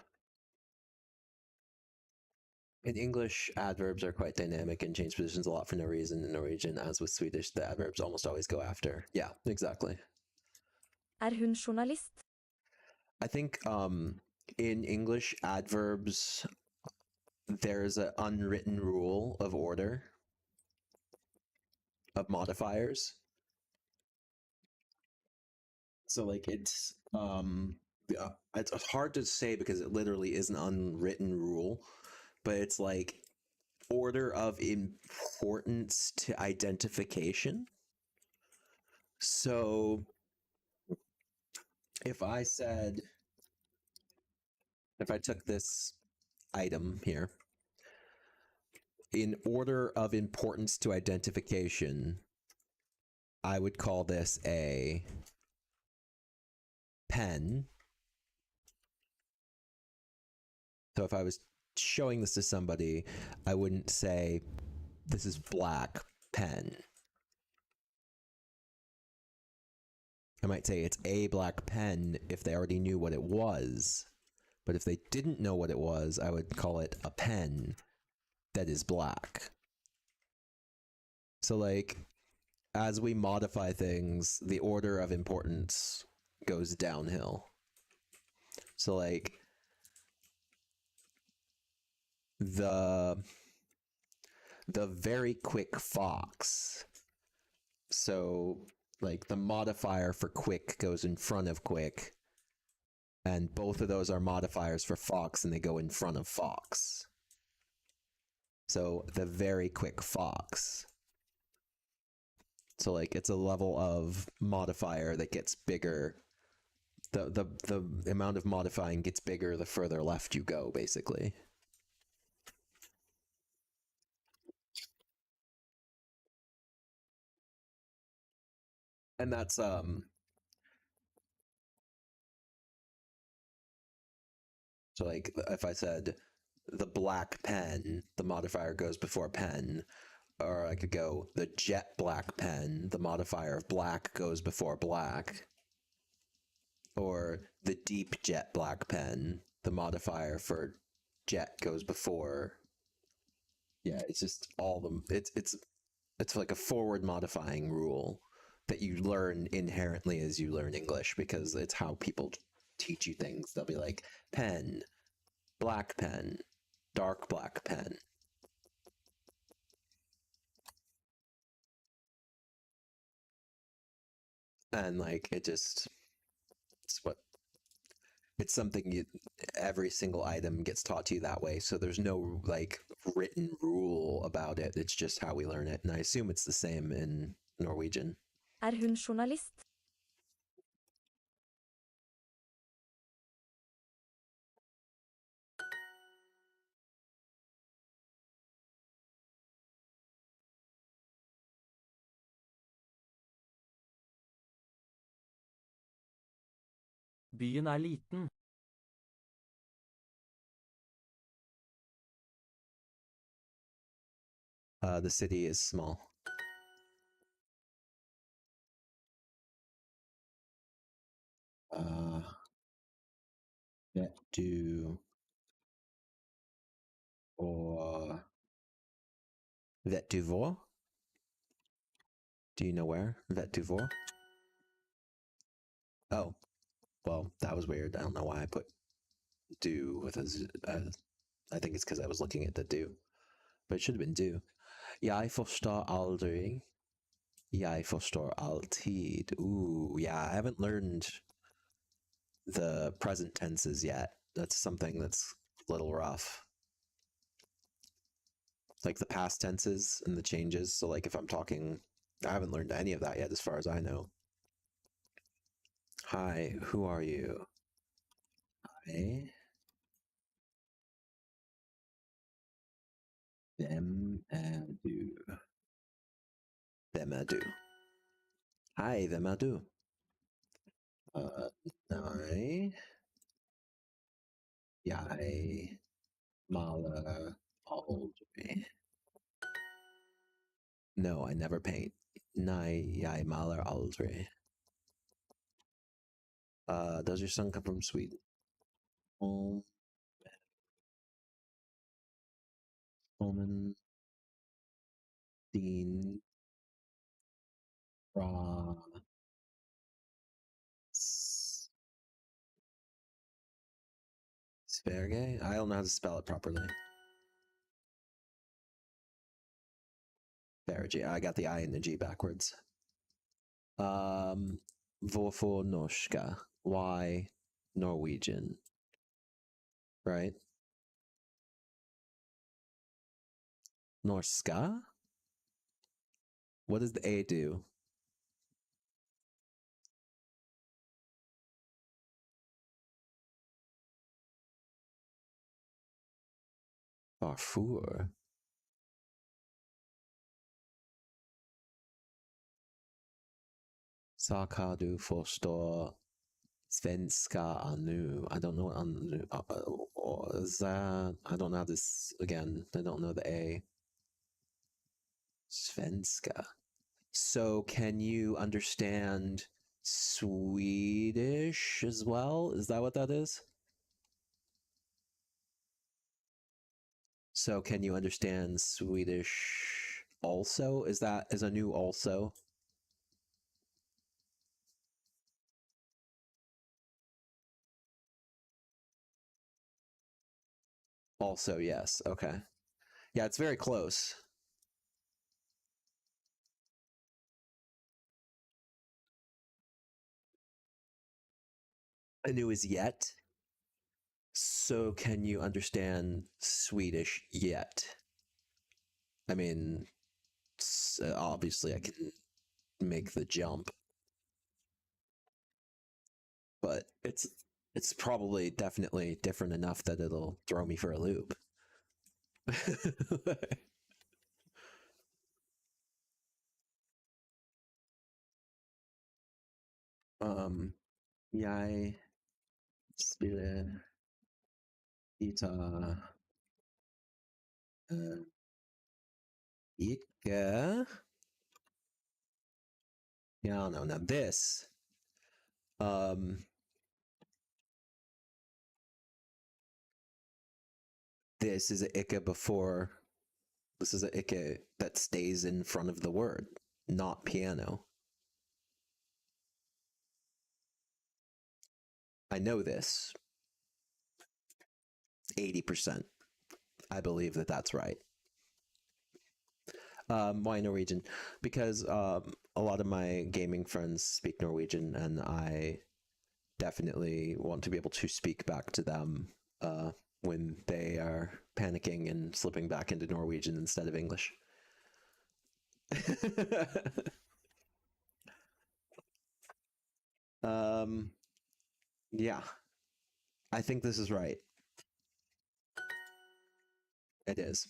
[SPEAKER 3] In English, adverbs are quite dynamic and change positions a lot for no reason. In Norwegian, as with Swedish, the adverbs almost always go after. Yeah, exactly.
[SPEAKER 5] Hun journalist?
[SPEAKER 3] I think in English, adverbs, there's an unwritten rule of order of modifiers. So like it's hard to say because it literally is an unwritten rule, but it's like order of importance to identification. So if I took this item here, in order of importance to identification, I would call this a pen. So if I was showing this to somebody, I wouldn't say, this is black pen. I might say it's a black pen if they already knew what it was. But if they didn't know what it was, I would call it a pen that is black. So like, as we modify things, the order of importance goes downhill. So like, the very quick fox. So like the modifier for quick goes in front of quick, and both of those are modifiers for fox, and they go in front of fox. So the very quick fox. So like it's a level of modifier that gets bigger. The amount of modifying gets bigger the further left you go, basically. And that's so like if I said the black pen, the modifier goes before pen, or I could go the jet black pen, the modifier of black goes before black, or the deep jet black pen, the modifier for jet goes before. Yeah, it's just all them. It's like a forward modifying rule that you learn inherently as you learn English, because it's how people teach you things. They'll be like pen, black pen, dark black pen. And like it's something every single item gets taught to you that way. So there's no like written rule about it. It's just how we learn it. And I assume it's the same in Norwegian.
[SPEAKER 5] Hun journalist?
[SPEAKER 4] Byen liten.
[SPEAKER 3] The city is small. Vet du or Vet du hvor? Do you know where? Vet du hvor? Oh, well, that was weird. I don't know why I put do with a z. I think it's because I was looking at the do, but it should have been do. Jeg forstår aldrig. Jeg forstår alltid. Ooh, yeah, I haven't learned the present tenses yet. That's something that's a little rough. Like the past tenses and the changes. So like if I'm talking, I haven't learned any of that yet as far as I know. Hi, who are you? Hi. Hvem er du? Hvem er du? Hi, hvem er du? Nej. Jeg maler aldrig. No, I never paint. Nej, jeg maler aldrig. Does your son come from Sweden? Holman Dean Ra Sverige? I don't know how to spell it properly. Sverige. I got the I and the G backwards. Hvorfor norska? Why Norwegian? Right? Norska? What does the A do? Varför? Saka du förstår Svenska anu. I don't know what anu is that. I don't know how this again. I don't know the A. Svenska. So can you understand Swedish as well? Is that what that is? So can you understand Swedish also? Is a new also? Also, yes. Okay. Yeah, it's very close. Anu is yet. So can you understand Swedish yet? I mean, obviously I can make the jump, but it's probably definitely different enough that it'll throw me for a loop. Jeg spiller guitar ikke. Yeah, no, now this this is a ikke before. This is a ikke that stays in front of the word, not piano. I know this 80%. I believe that that's right. Why Norwegian? Because a lot of my gaming friends speak Norwegian, and I definitely want to be able to speak back to them when they are panicking and slipping back into Norwegian instead of English. Yeah, I think this is right. It is.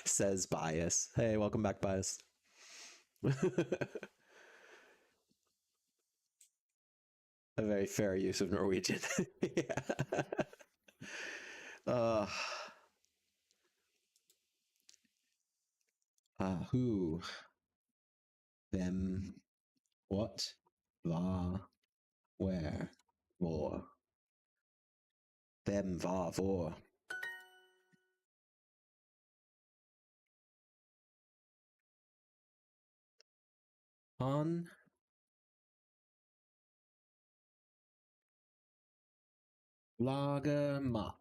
[SPEAKER 3] Says Bias. Hey, welcome back, Bias. A very fair use of Norwegian. Yeah. Who, them, what, var, where, hvor, them, var, hvor. Han lager mat.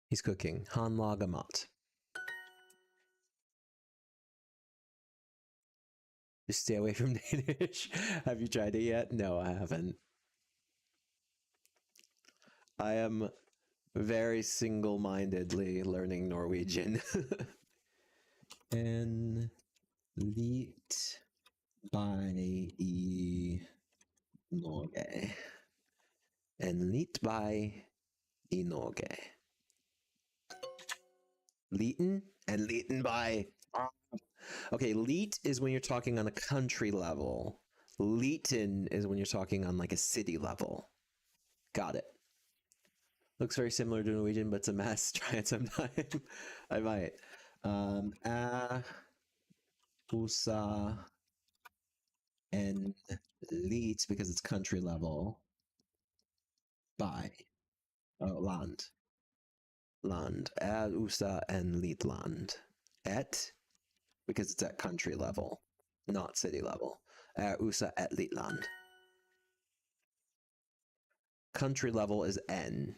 [SPEAKER 3] He's cooking. Han lager mat. Just stay away from Danish. Have you tried it yet? No, I haven't. I am very single-mindedly learning Norwegian. En lit by I Norge. En lit by I Norge. Liten and liten by. Okay, leet is when you're talking on a country level. Liten is when you're talking on like a city level. Got it. Looks very similar to Norwegian, but it's a mess. Try it sometime. I might. Usa and leet because it's country level. By. Oh, land. Land. Usa and leet land. Et because it's at country level, not city level. Usa et leet land. Country level is N.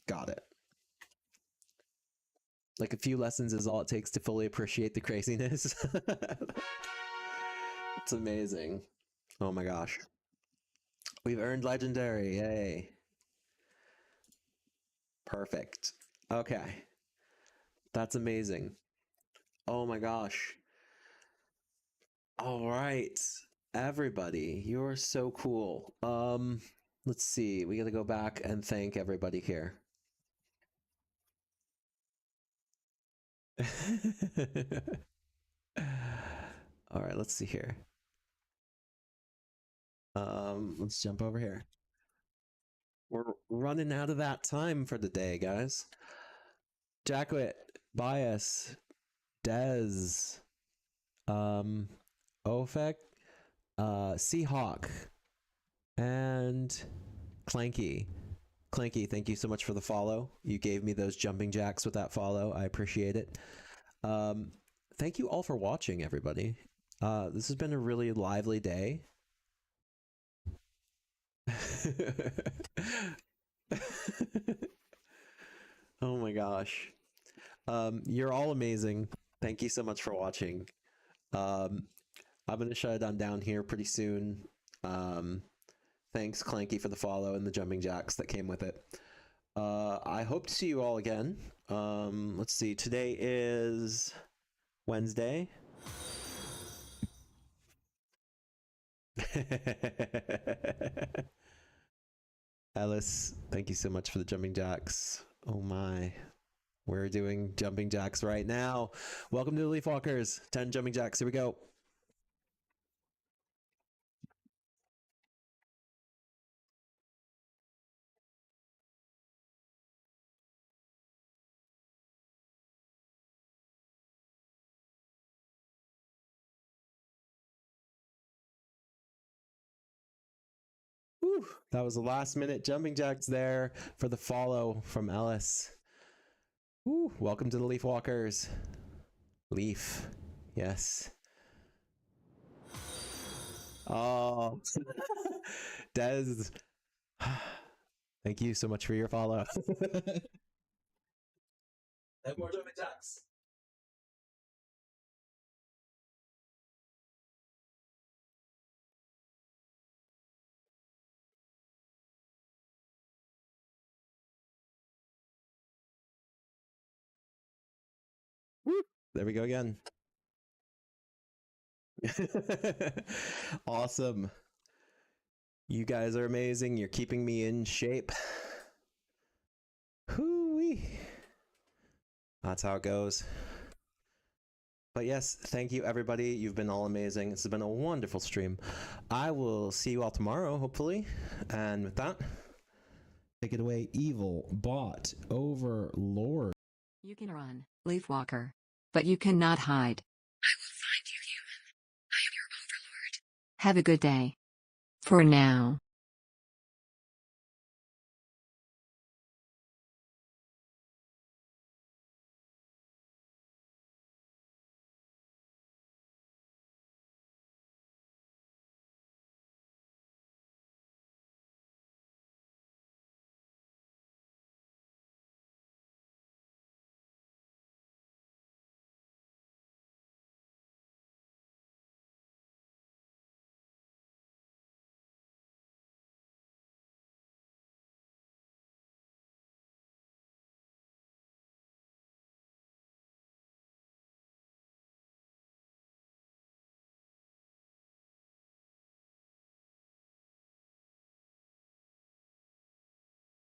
[SPEAKER 3] Got it. Like a few lessons is all it takes to fully appreciate the craziness. It's amazing. Oh my gosh. We've earned legendary. Yay. Perfect. Okay. That's amazing. Oh my gosh. All right. Everybody, you're so cool. Let's see. We got to go back and thank everybody here. All right, let's see here. Let's jump over here. We're running out of that time for the day, guys. Jackwit, Bias, Dez, Ofek, Seahawk, and Clanky. Clanky, thank you so much for the follow. You gave me those jumping jacks with that follow. I appreciate it. Thank you all for watching, everybody. This has been a really lively day. Oh my gosh. You're all amazing. Thank you so much for watching. I'm going to shut it down here pretty soon. Thanks, Clanky, for the follow and the jumping jacks that came with it. I hope to see you all again. Let's see. Today is Wednesday. Ellis, thank you so much for the jumping jacks. Oh my. We're doing jumping jacks right now. Welcome to the Leafwalkers. 10 jumping jacks. Here we go. Whew, that was the last minute jumping jacks there for the follow from Ellis. Whew, welcome to the Leafwalkers. Leaf, yes. Oh, Des, thank you so much for your follow. And more jumping jacks. Woo, there we go again. Awesome. You guys are amazing. You're keeping me in shape. Hoo-wee. That's how it goes. But yes, thank you everybody. You've been all amazing. This has been a wonderful stream. I will see you all tomorrow, hopefully. And with that, take it away, evil bot overlord.
[SPEAKER 2] You can run, Leafwalker, but you cannot hide. I will find you, human. I am your overlord. Have a good day. For now.